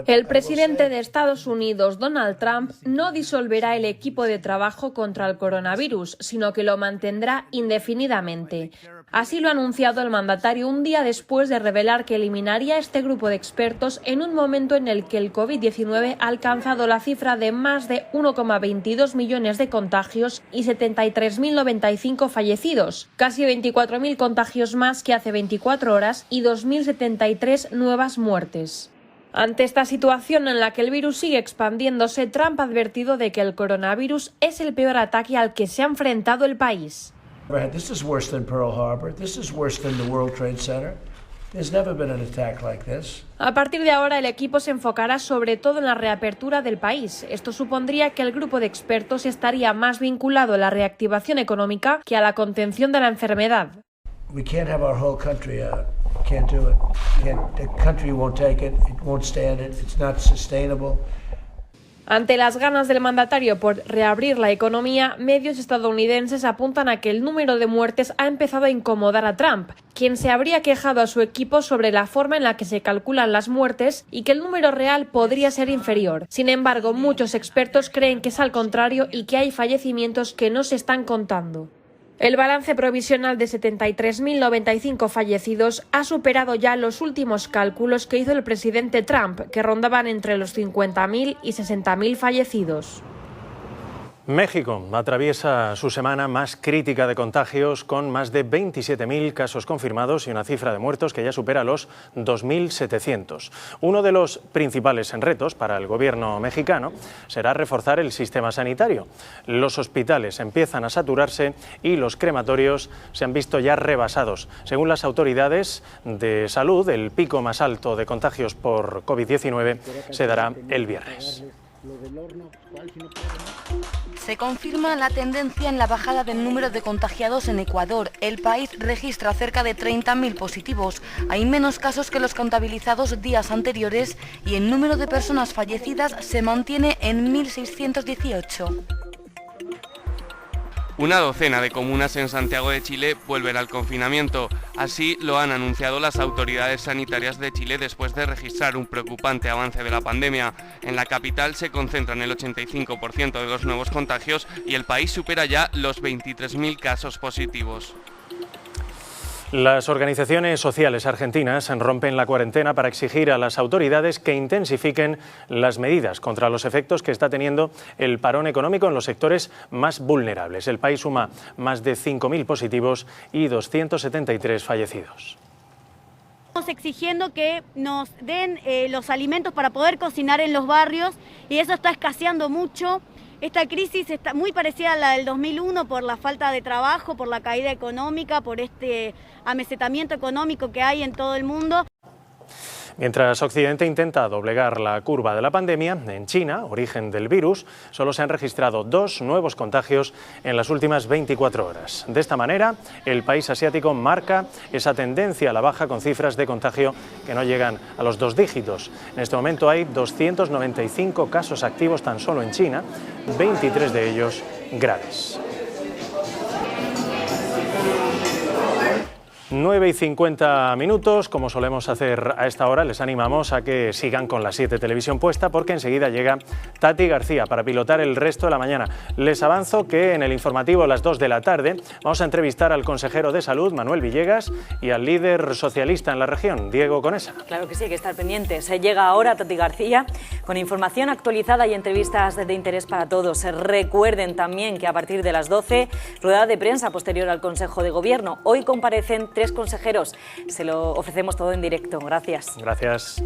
El presidente de Estados Unidos, Donald Trump, no disolverá el equipo de trabajo contra el coronavirus, sino que lo mantendrá indefinidamente. Así lo ha anunciado el mandatario un día después de revelar que eliminaría este grupo de expertos en un momento en el que el COVID-19 ha alcanzado la cifra de más de 1,22 millones de contagios y 73.095 fallecidos, casi 24.000 contagios más que hace 24 horas y 2.073 nuevas muertes. Ante esta situación en la que el virus sigue expandiéndose, Trump ha advertido de que el coronavirus es el peor ataque al que se ha enfrentado el país. This is worse than Pearl Harbor. This is worse than the World Trade Center. There's never been an attack like this. A partir de ahora, el equipo se enfocará sobre todo en la reapertura del país. Esto supondría que el grupo de expertos estaría más vinculado a la reactivación económica que a la contención de la enfermedad. We can't have our whole country out. Can't do it. The country won't take it. It won't stand it. It's not sustainable. Ante las ganas del mandatario por reabrir la economía, medios estadounidenses apuntan a que el número de muertes ha empezado a incomodar a Trump, quien se habría quejado a su equipo sobre la forma en la que se calculan las muertes y que el número real podría ser inferior. Sin embargo, muchos expertos creen que es al contrario y que hay fallecimientos que no se están contando. El balance provisional de 73.095 fallecidos ha superado ya los últimos cálculos que hizo el presidente Trump, que rondaban entre los 50.000 y 60.000 fallecidos. México atraviesa su semana más crítica de contagios con más de 27.000 casos confirmados y una cifra de muertos que ya supera los 2.700. Uno de los principales retos para el gobierno mexicano será reforzar el sistema sanitario. Los hospitales empiezan a saturarse y los crematorios se han visto ya rebasados. Según las autoridades de salud, el pico más alto de contagios por COVID-19 se dará el viernes. Se confirma la tendencia en la bajada del número de contagiados en Ecuador. El país registra cerca de 30.000 positivos. Hay menos casos que los contabilizados días anteriores y el número de personas fallecidas se mantiene en 1.618. Una docena de comunas en Santiago de Chile vuelven al confinamiento. Así lo han anunciado las autoridades sanitarias de Chile después de registrar un preocupante avance de la pandemia. En la capital se concentran el 85% de los nuevos contagios y el país supera ya los 23.000 casos positivos. Las organizaciones sociales argentinas rompen la cuarentena para exigir a las autoridades que intensifiquen las medidas contra los efectos que está teniendo el parón económico en los sectores más vulnerables. El país suma más de 5.000 positivos y 273 fallecidos. Estamos exigiendo que nos den los alimentos para poder cocinar en los barrios y eso está escaseando mucho. Esta crisis está muy parecida a la del 2001 por la falta de trabajo, por la caída económica, por este amesetamiento económico que hay en todo el mundo. Mientras Occidente intenta doblegar la curva de la pandemia, en China, origen del virus, solo se han registrado 2 nuevos contagios en las últimas 24 horas. De esta manera, el país asiático marca esa tendencia a la baja con cifras de contagio que no llegan a los 2 dígitos. En este momento hay 295 casos activos tan solo en China, 23 de ellos graves. 9:50, como solemos hacer a esta hora, les animamos a que sigan con la 7 Televisión puesta porque enseguida llega Tati García para pilotar el resto de la mañana. Les avanzo que en el informativo a las 2 de la tarde vamos a entrevistar al consejero de Salud, Manuel Villegas, y al líder socialista en la región, Diego Conesa. Claro que sí, hay que estar pendientes. Llega ahora Tati García con información actualizada y entrevistas de interés para todos. Recuerden también que a partir de las 12, rueda de prensa posterior al Consejo de Gobierno. Hoy comparecen 3 consejeros. Se lo ofrecemos todo en directo. Gracias. Gracias.